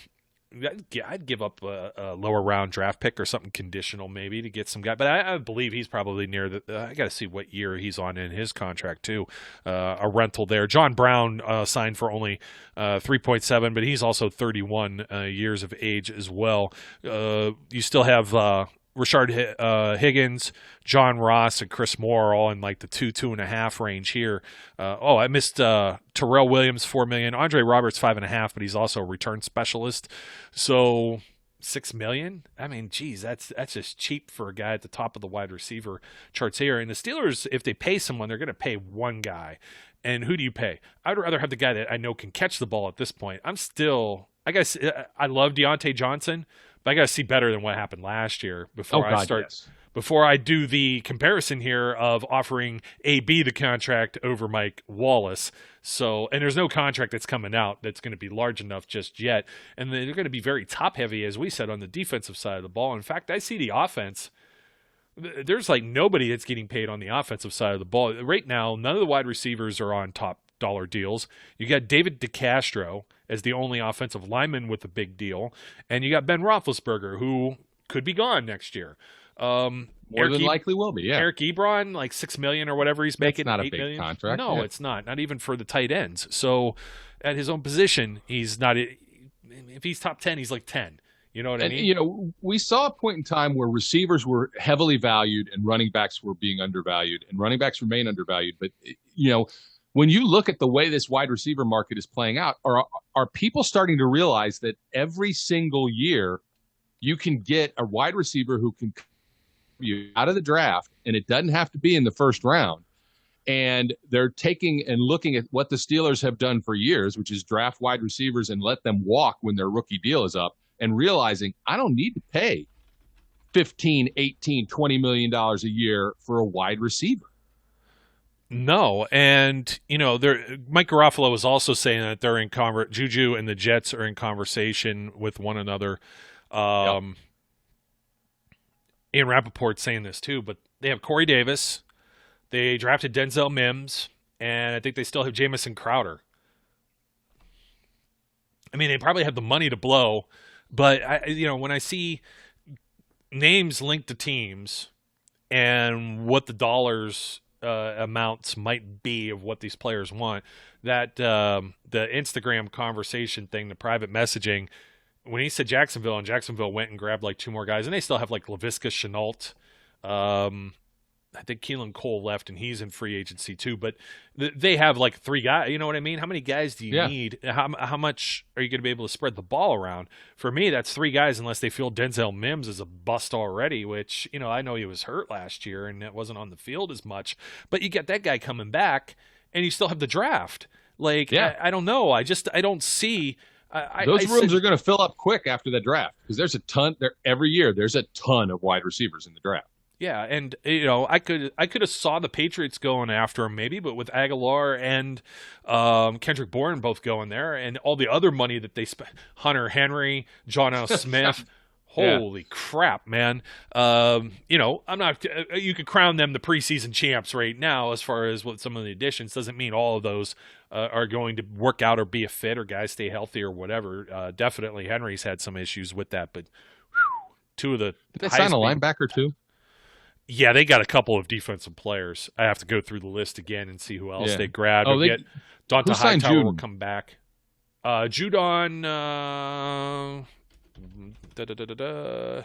S2: I'd give up a lower round draft pick or something conditional maybe to get some guy, but I believe he's probably near I got to see what year he's on in his contract too. A rental there. John Brown signed for only 3.7, but he's also 31 years of age as well. You still have Rashard Higgins, John Ross, and Chris Moore are all in like the 2.5 range here. I missed Terrell Williams, $4 million. Andre Roberts, $5.5, but he's also a return specialist. So $6 million. I mean, geez, that's just cheap for a guy at the top of the wide receiver charts here. And the Steelers, if they pay someone, they're going to pay one guy. And who do you pay? I'd rather have the guy that I know can catch the ball at this point. I guess I love Deontay Johnson, but I got to see better than what happened last year before I start. Yes. Before I do the comparison here of offering AB the contract over Mike Wallace. So, and there's no contract that's coming out that's going to be large enough just yet. And they're going to be very top heavy, as we said, on the defensive side of the ball. In fact, I see the offense. There's like nobody that's getting paid on the offensive side of the ball. Right now, none of the wide receivers are on top dollar deals. You got David DeCastro as the only offensive lineman with a big deal. And you got Ben Roethlisberger, who could be gone next year.
S3: More than likely will be, yeah.
S2: Eric Ebron, like $6 million or whatever he's making.
S3: That's not a
S2: $8
S3: big
S2: million.
S3: contract.
S2: No, it's not. Not even for the tight ends. So at his own position, he's not. If he's top 10, he's like 10. You know what I mean?
S3: You know, we saw a point in time where receivers were heavily valued and running backs were being undervalued, and running backs remain undervalued. But you know, when you look at the way this wide receiver market is playing out, are people starting to realize that every single year you can get a wide receiver who can you out of the draft, and it doesn't have to be in the first round. And they're taking and looking at what the Steelers have done for years, which is draft wide receivers and let them walk when their rookie deal is up, and realizing I don't need to pay $15, $18, $20 million a year for a wide receiver.
S2: No, and you know, Mike Garofalo was also saying that they're in Juju and the Jets are in conversation with one another. Yep. Ian Rappaport saying this too, but they have Corey Davis, they drafted Denzel Mims, and I think they still have Jamison Crowder. I mean, they probably have the money to blow, but when I see names linked to teams and what the dollars amounts might be of what these players want, that the Instagram conversation thing, the private messaging. When he said Jacksonville, and Jacksonville went and grabbed like two more guys, and they still have like Laviska Shenault. I think Keelan Cole left, and he's in free agency too. But they have like three guys. You know what I mean? How many guys do you need? How much are you going to be able to spread the ball around? For me, that's three guys, unless they feel Denzel Mims is a bust already. Which I know he was hurt last year and it wasn't on the field as much. But you get that guy coming back, and you still have the draft. Like I don't know. I don't see.
S3: Those rooms are going to fill up quick after the draft because there's a ton there every year. There's a ton of wide receivers in the draft.
S2: Yeah, and I could have saw the Patriots going after him maybe, but with Aguilar and Kendrick Bourne both going there, and all the other money that they spent, Hunter Henry, John L. Smith. Holy crap, man. I'm not – you could crown them the preseason champs right now as far as what some of the additions. Doesn't mean all of those are going to work out or be a fit or guys stay healthy or whatever. Definitely Henry's had some issues with that, but two of the –
S3: Did they sign a linebacker too?
S2: Yeah, they got a couple of defensive players. I have to go through the list again and see who else they grabbed. Donta Hightower will come back. Judon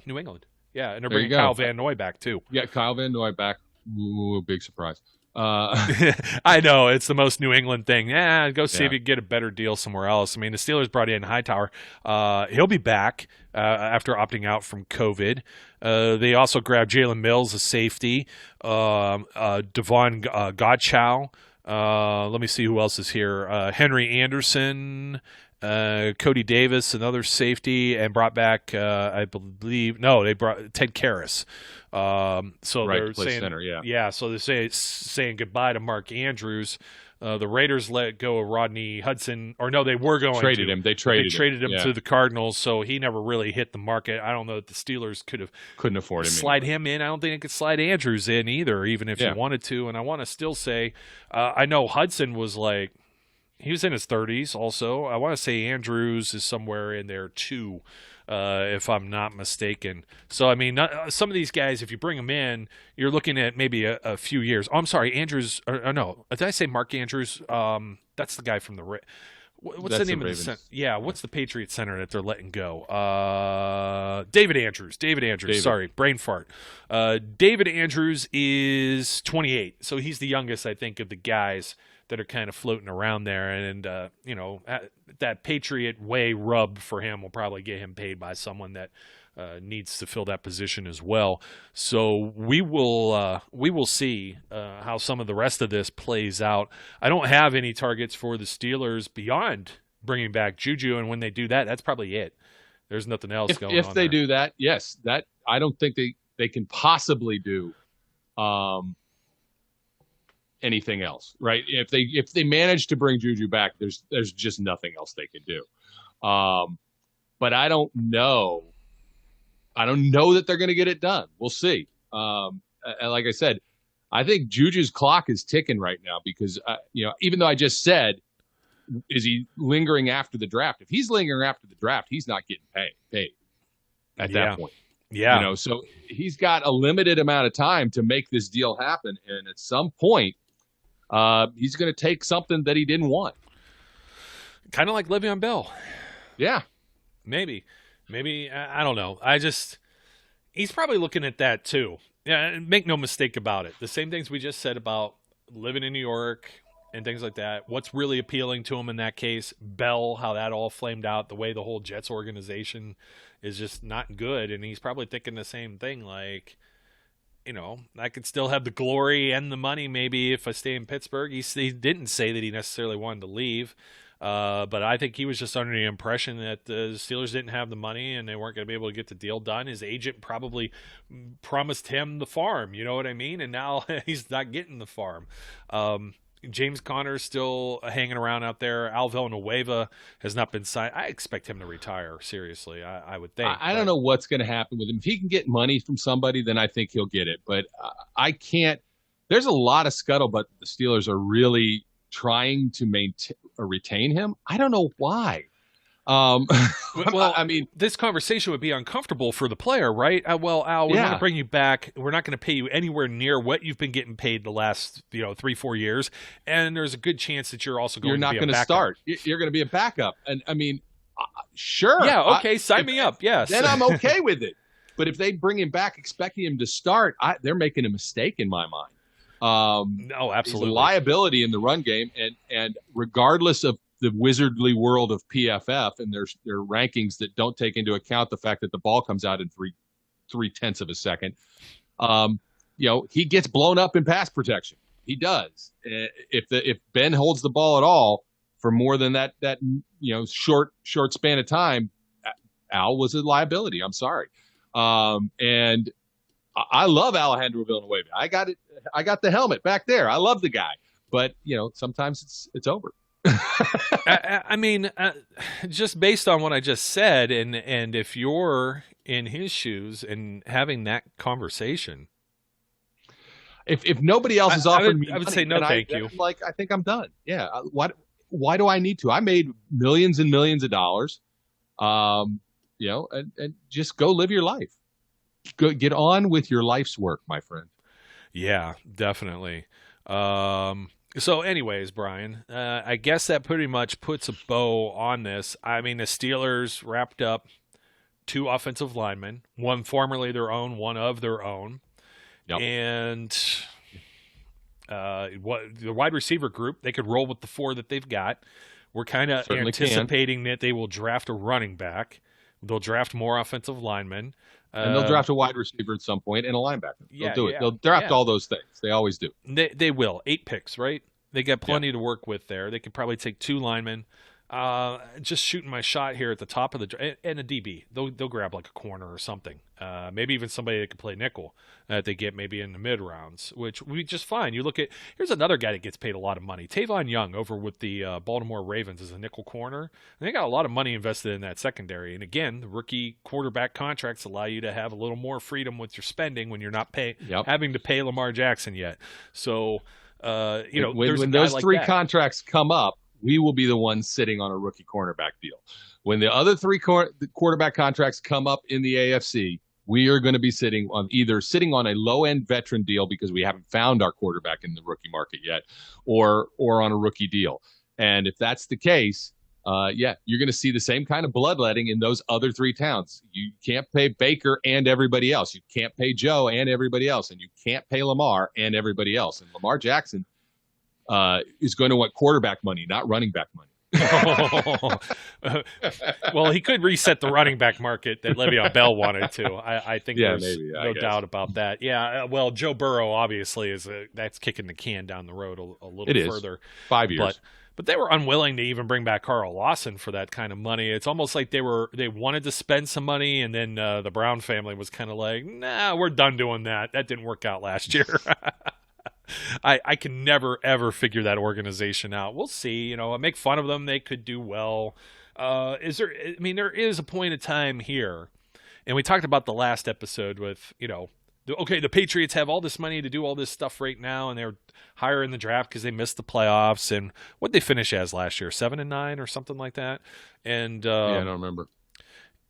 S2: New England. Yeah, and they're bringing Kyle Van Noy back too.
S3: Yeah, Kyle Van Noy back. Ooh, big surprise.
S2: I know, it's the most New England thing. Go see if you can get a better deal somewhere else. I mean, the Steelers brought in Hightower. He'll be back after opting out from COVID. They also grabbed Jalen Mills, a safety. Devon Godchow. Let me see who else is here. Henry Anderson. Cody Davis, another safety, and brought back, they brought Ted Karras. So they're saying, center, so they're saying goodbye to Mark Andrews. The Raiders let go of Rodney Hudson, or no, they were going
S3: traded him. They traded
S2: him to the Cardinals, so he never really hit the market. I don't know that the Steelers
S3: couldn't afford him.
S2: Slide him in. I don't think they could slide Andrews in either, even if you wanted to. And I want to still say, I know Hudson was like. He was in his 30s also. I want to say Andrews is somewhere in there too, if I'm not mistaken. So, I mean, some of these guys, if you bring them in, you're looking at maybe a few years. Oh, I'm sorry, Andrews. No, did I say Mark Andrews? That's the guy from What's the name of the center? Yeah, what's the Patriot center that they're letting go? David Andrews. Sorry, brain fart. David Andrews is 28, so he's the youngest, I think, of the guys that are kind of floating around there. And that Patriot way rub for him will probably get him paid by someone that needs to fill that position as well. So we will see how some of the rest of this plays out. I don't have any targets for the Steelers beyond bringing back Juju, and when they do that, that's probably it. There's nothing else going on.
S3: If they do that, yes, that I don't think they can possibly do anything else, right? If they manage to bring Juju back, there's just nothing else they could do. But I don't know that they're going to get it done. We'll see. And like I said, I think Juju's clock is ticking right now because, even though I just said, is he lingering after the draft? If he's lingering after the draft, he's not getting paid at that point.
S2: Yeah.
S3: So he's got a limited amount of time to make this deal happen. And at some point, he's going to take something that he didn't want.
S2: Kind of like Le'Veon Bell.
S3: Yeah.
S2: Maybe, I don't know. He's probably looking at that too. Yeah, make no mistake about it. The same things we just said about living in New York and things like that. What's really appealing to him in that case, Bell, how that all flamed out, the way the whole Jets organization is just not good. And he's probably thinking the same thing, like, I could still have the glory and the money maybe if I stay in Pittsburgh. He didn't say that he necessarily wanted to leave. But I think he was just under the impression that the Steelers didn't have the money and they weren't going to be able to get the deal done. His agent probably promised him the farm, you know what I mean? And now he's not getting the farm. James Conner's still hanging around out there. Al Villanueva has not been signed. I expect him to retire, seriously, I would think.
S3: I don't know what's going to happen with him. If he can get money from somebody, then I think he'll get it. But I can't. There's a lot of scuttlebutt. The Steelers are really trying to maintain or retain him. I don't know why.
S2: Well, I mean, this conversation would be uncomfortable for the player, right? Al, we want to bring you back. We're not going to pay you anywhere near what you've been getting paid the last, 3-4 years, and there's a good chance that you're also going.
S3: You're not going to start. You're going to be a backup, and I mean, sure.
S2: Yeah. Okay. Sign me up. Yes.
S3: Then I'm okay with it. But if they bring him back expecting him to start, they're making a mistake in my mind.
S2: No, absolutely.
S3: He's a liability in the run game, and regardless of the wizardly world of PFF and their rankings that don't take into account the fact that the ball comes out in three tenths of a second. He gets blown up in pass protection. He does. If Ben holds the ball at all for more than that short span of time, Al was a liability. I'm sorry. And I love Alejandro Villanueva. I got it. I got the helmet back there. I love the guy, but sometimes it's over.
S2: I mean, just based on what I just said, and if you're in his shoes and having that conversation,
S3: if nobody else is offering me,
S2: I would say no, thank you.
S3: I think I'm done. Yeah. Why do I need to? I made millions and millions of dollars. And just go live your life. Go get on with your life's work, my friend.
S2: Yeah, definitely. So anyways, Brian, I guess that pretty much puts a bow on this. I mean, the Steelers wrapped up 2 offensive linemen, one formerly their own, one of their own.
S3: Yep.
S2: And the wide receiver group, they could roll with the 4 that they've got. We're kind of anticipating that they will draft a running back. They'll draft more offensive linemen.
S3: And they'll draft a wide receiver at some point and a linebacker. They'll do it. They'll draft all those things. They always do.
S2: They will. 8 picks, right? They got plenty to work with there. They could probably take 2 linemen. Just shooting my shot here at the top of the – and a DB. They'll grab like a corner or something. Maybe even somebody that can play nickel that they get maybe in the mid-rounds, which would be just fine. You look at – here's another guy that gets paid a lot of money. Tavon Young over with the Baltimore Ravens as a nickel corner. And they got a lot of money invested in that secondary. And again, the rookie quarterback contracts allow you to have a little more freedom with your spending when you're not having to pay Lamar Jackson yet. So – when
S3: those
S2: like
S3: 3
S2: that.
S3: contracts come up, we will be the ones sitting on a rookie cornerback deal. When the other 3 quarterback contracts come up in the AFC, we are going to be sitting on a low-end veteran deal because we haven't found our quarterback in the rookie market yet, or on a rookie deal. And if that's the case, yeah, you're going to see the same kind of bloodletting in those other 3 towns. You can't pay Baker and everybody else. You can't pay Joe and everybody else. And you can't pay Lamar and everybody else. And Lamar Jackson is going to want quarterback money, not running back money.
S2: Well, he could reset the running back market that Le'Veon Bell wanted to. I think there's no doubt about that. Yeah, well, Joe Burrow obviously that's kicking the can down the road a little further.
S3: 5 years.
S2: But they were unwilling to even bring back Carl Lawson for that kind of money. It's almost like they wanted to spend some money, and then the Brown family was kind of like, nah, we're done doing that. That didn't work out last year. I can never, ever figure that organization out. We'll see. I make fun of them. They could do well. There is a point of time here, and we talked about the last episode with, the Patriots have all this money to do all this stuff right now, and they're higher in the draft because they missed the playoffs. And what'd they finish as last year? 7-9 or something like that? And
S3: I don't remember.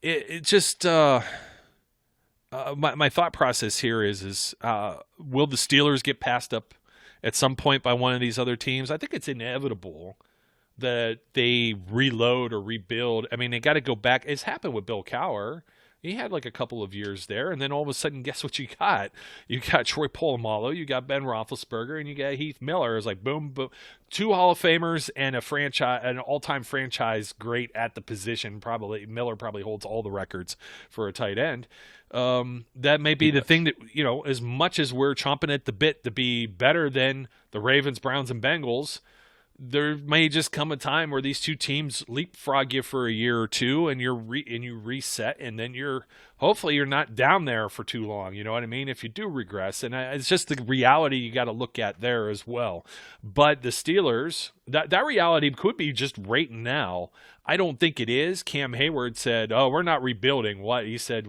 S2: It just my thought process here is will the Steelers get passed up at some point by one of these other teams? I think it's inevitable that they reload or rebuild. I mean, they got to go back. It's happened with Bill Cowher. He had like a couple of years there, and then all of a sudden, guess what you got? You got Troy Polamalu, you got Ben Roethlisberger, and you got Heath Miller. It's like boom, boom, 2 Hall of Famers and an all-time franchise great at the position. Probably Miller probably holds all the records for a tight end. That may be the thing that, as much as we're chomping at the bit to be better than the Ravens, Browns, and Bengals, there may just come a time where these 2 teams leapfrog you for a year or 2, and you reset, and then hopefully you're not down there for too long. You know what I mean? If you do regress, and it's just the reality you got to look at there as well. But the Steelers, that reality could be just right now. I don't think it is. Cam Hayward said, "Oh, we're not rebuilding." What he said,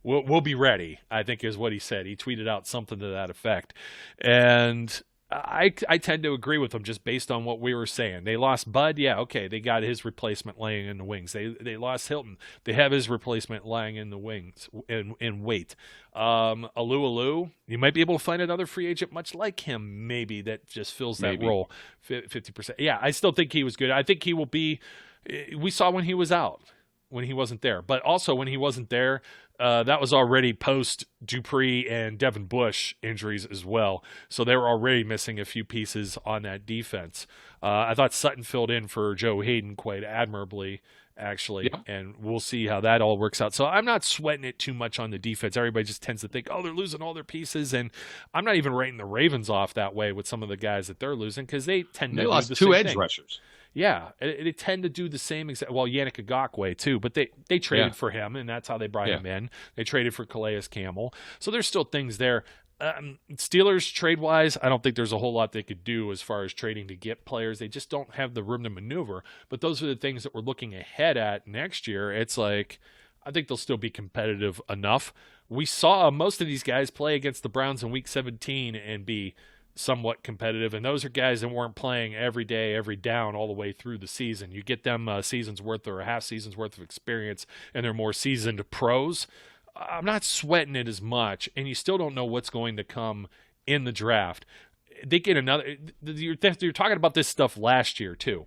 S2: we'll be ready, I think is what he said. He tweeted out something to that effect, and I tend to agree with them just based on what we were saying. They lost Bud. Yeah, okay. They got his replacement laying in the wings. They lost Hilton. They have his replacement lying in the wings in wait. Alu, you might be able to find another free agent much like him, maybe, that just fills that role 50%. Yeah, I still think he was good. I think he will be – we saw when he was out, when he wasn't there. But also when he wasn't there, that was already post Dupree and Devin Bush injuries as well. So they were already missing a few pieces on that defense. I thought Sutton filled in for Joe Hayden quite admirably, actually, and we'll see how that all works out. So I'm not sweating it too much on the defense. Everybody just tends to think, oh, they're losing all their pieces, and I'm not even writing the Ravens off that way with some of the guys that they're losing because they tend to
S3: lost
S2: do the
S3: 2
S2: same
S3: edge
S2: thing.
S3: rushers.
S2: Yeah, they tend to do the same exact. Well, Yannick Ngakoue too, but they traded for him, and that's how they brought him in. They traded for Calais Campbell, so there's still things there. Steelers trade wise, I don't think there's a whole lot they could do as far as trading to get players. They just don't have the room to maneuver. But those are the things that we're looking ahead at next year. It's like I think they'll still be competitive enough. We saw most of these guys play against the Browns in Week 17 and be somewhat competitive, and those are guys that weren't playing every day, every down all the way through the season. You get them a season's worth or a half season's worth of experience, and they're more seasoned pros. I'm not sweating it as much, and you still don't know what's going to come in the draft. They get another. You're talking about this stuff last year too,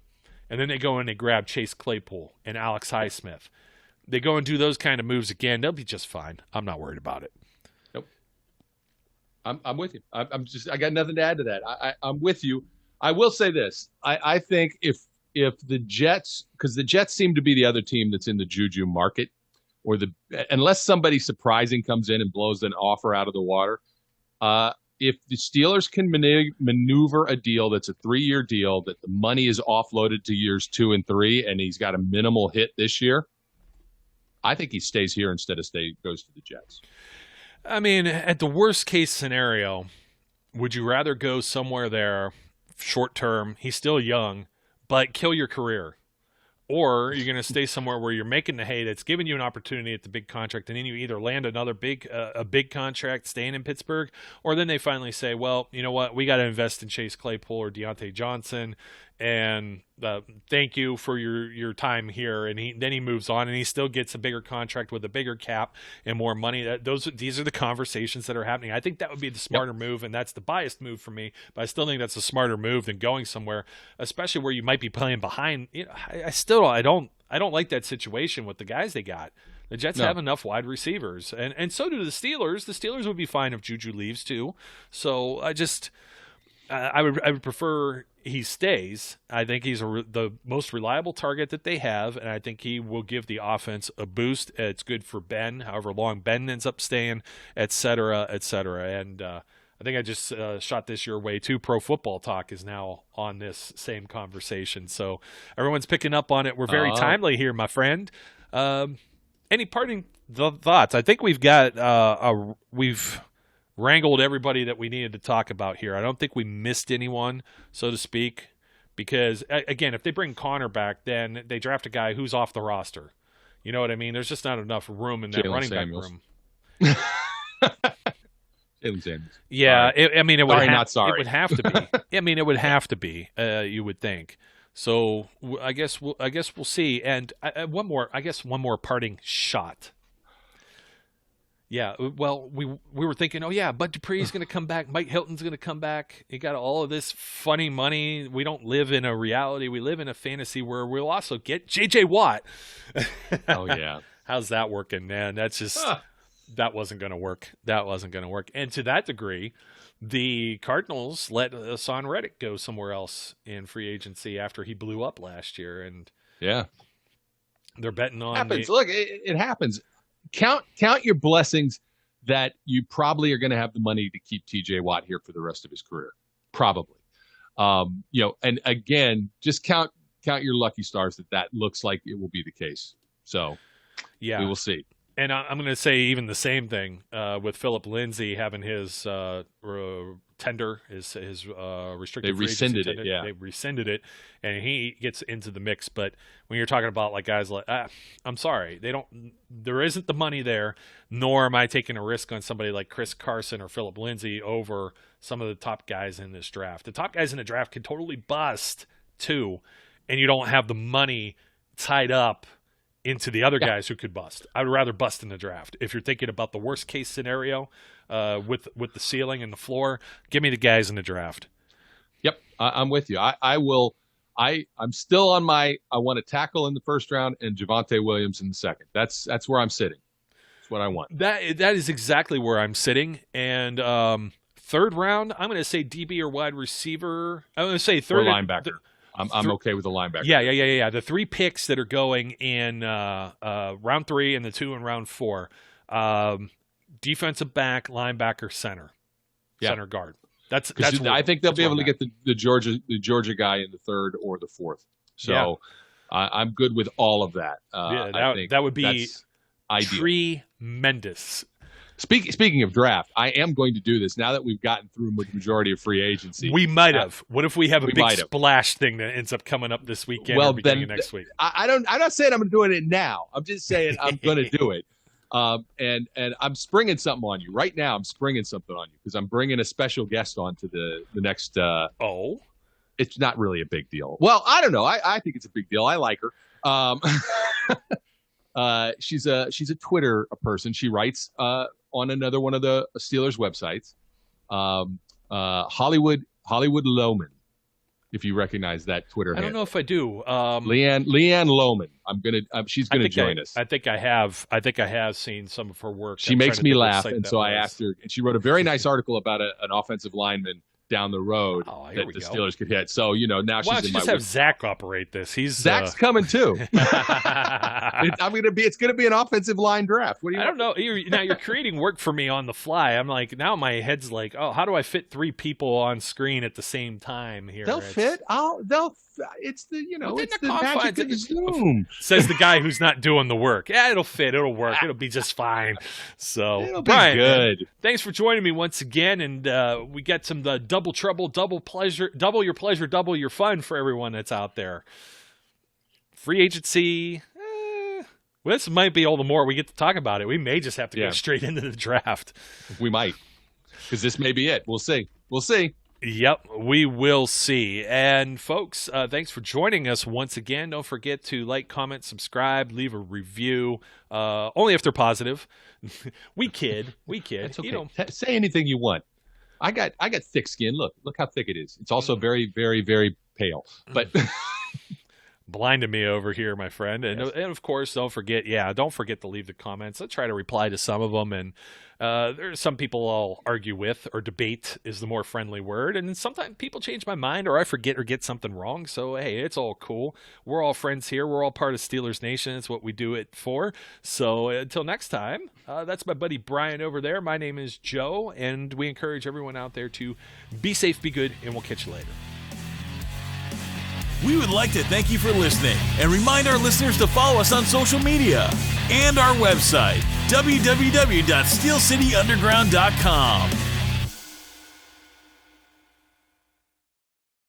S2: and then they go and they grab Chase Claypool and Alex Highsmith. They go and do those kind of moves again. They'll be just fine. I'm not worried about it.
S3: I'm with you. I got nothing to add to that. I'm with you. I will say this. I think if the Jets, because the Jets seem to be the other team that's in the Juju market, or unless somebody surprising comes in and blows an offer out of the water, if the Steelers can maneuver a deal that's a 3-year deal, that the money is offloaded to years 2 and 3, and he's got a minimal hit this year, I think he stays here instead of goes to the Jets.
S2: I mean, at the worst case scenario, would you rather go somewhere there short term? He's still young, but kill your career. Or you're going to stay somewhere where you're making the hay that's giving you an opportunity at the big contract, and then you either land another big contract staying in Pittsburgh, or then they finally say, well, you know what, we got to invest in Chase Claypool or Deontay Johnson, and thank you for your time here. And then he moves on, and he still gets a bigger contract with a bigger cap and more money. These are the conversations that are happening. I think that would be the smarter move, and that's the biased move for me. But I still think that's a smarter move than going somewhere, especially where you might be playing behind. I don't like that situation with the guys they got. The Jets have enough wide receivers, and so do the Steelers. The Steelers would be fine if Juju leaves too. So I would prefer he stays. I think he's the most reliable target that they have, and I think he will give the offense a boost. It's good for Ben, however long Ben ends up staying, et cetera, et cetera. And I think I just shot this your way too. Pro Football Talk is now on this same conversation, so everyone's picking up on it. We're very timely here, my friend. Any parting thoughts? I think we've got we've wrangled everybody that we needed to talk about here. I don't think we missed anyone, so to speak, because, again, if they bring Connor back, then they draft a guy who's off the roster. You know what I mean? There's just not enough room in that running back room.
S3: Jalen Samuels.
S2: Yeah, it would
S3: sorry.
S2: It would have to be. It would have to be, you would think. So I guess we'll see. And one more parting shot. Yeah, well, we were thinking, Bud Dupree's going to come back. Mike Hilton's going to come back. You got all of this funny money. We don't live in a reality. We live in a fantasy where we'll also get J.J. Watt.
S3: Oh, yeah.
S2: How's that working, man? That's just that wasn't going to work. That wasn't going to work. And to that degree, the Cardinals let Hassan Reddick go somewhere else in free agency after he blew up last year. And they're betting on
S3: happens. Look, it happens. Count your blessings that you probably are going to have the money to keep TJ Watt here for the rest of his career. Probably. And again, just count your lucky stars that looks like it will be the case. So we will see.
S2: And I'm going to say even the same thing with Philip Lindsay having his tender, his restricted.
S3: They rescinded it. Yeah,
S2: they rescinded it, and he gets into the mix. But when you're talking about like guys like, I'm sorry, there isn't the money there. Nor am I taking a risk on somebody like Chris Carson or Philip Lindsay over some of the top guys in this draft. The top guys in the draft could totally bust too, and you don't have the money tied up into the other guys who could bust. I would rather bust in the draft. If you're thinking about the worst case scenario with the ceiling and the floor, give me the guys in the draft.
S3: Yep, I'm with you. I'm still on I want to tackle in the first round and Javonte Williams in the second. That's where I'm sitting. That's what I want.
S2: That is exactly where I'm sitting. And third round, I'm going to say DB or wide receiver. I'm going to say third.
S3: Or linebacker. I'm okay with the linebacker.
S2: Yeah. The 3 picks that are going in round 3 and the 2 in round 4. Defensive back, linebacker, center guard. That's
S3: I think they'll be able to get the Georgia guy in the 3rd or the 4th. So I'm good with all of that.
S2: That would be
S3: ideal.
S2: Tremendous.
S3: Speaking of draft, I am going to do this now that we've gotten through the majority of free agency.
S2: We might have. What if we have a big splash thing that ends up coming up this weekend or beginning of next week?
S3: I'm not saying I'm doing it now. I'm just saying I'm going to do it. And I'm springing something on you right now. I'm springing something on you because I'm bringing a special guest on to the next. It's not really a big deal. Well, I don't know. I think it's a big deal. I like her. She's a Twitter person. She writes on another one of the Steelers websites. Hollywood Lohman, if you recognize that Twitter handle.
S2: I don't know if I do.
S3: Leanne Lohman. She's gonna join us.
S2: I think I have seen some of her work.
S3: She makes me laugh, and so I asked her, and she wrote a very nice article about an offensive lineman down the road that the Steelers could hit. So, now she's in my. Why don't you
S2: just have Zach operate this?
S3: Zach's coming too. It's gonna be an offensive line draft. What do you?
S2: I don't know. You're creating work for me on the fly. I'm like, now my head's like, how do I fit 3 people on screen at the same time here?
S3: They'll fit. It's the it's the magic of the Zoom.
S2: Says the guy who's not doing the work. Yeah, it'll fit. It'll work. It'll be just fine. So,
S3: it'll be
S2: Brian,
S3: good.
S2: Thanks for joining me once again, and we got some double trouble, double pleasure, double your pleasure, double your fun for everyone that's out there. Free agency. This might be all the more we get to talk about it. We may just have to go straight into the draft.
S3: We might, because this may be it. We'll see.
S2: Yep, we will see. And folks, thanks for joining us once again. Don't forget to like, comment, subscribe, leave a review. Only if they're positive. We kid.
S3: That's okay. Say anything you want. I got thick skin. Look how thick it is. It's also very, very, very pale. But
S2: blinded me over here, my friend. And,
S3: yes.
S2: And of course, don't forget to leave the comments. I try to reply to some of them, and there's some people I'll argue with, or debate is the more friendly word, and sometimes people change my mind, or I forget or get something wrong. So hey, it's all cool. We're all friends here. We're all part of Steelers Nation. It's what we do it for. So until next time, that's my buddy Brian over there. My name is Joe, and we encourage everyone out there to be safe, be good, and we'll catch you later.
S1: We would like to thank you for listening and remind our listeners to follow us on social media and our website, www.steelcityunderground.com.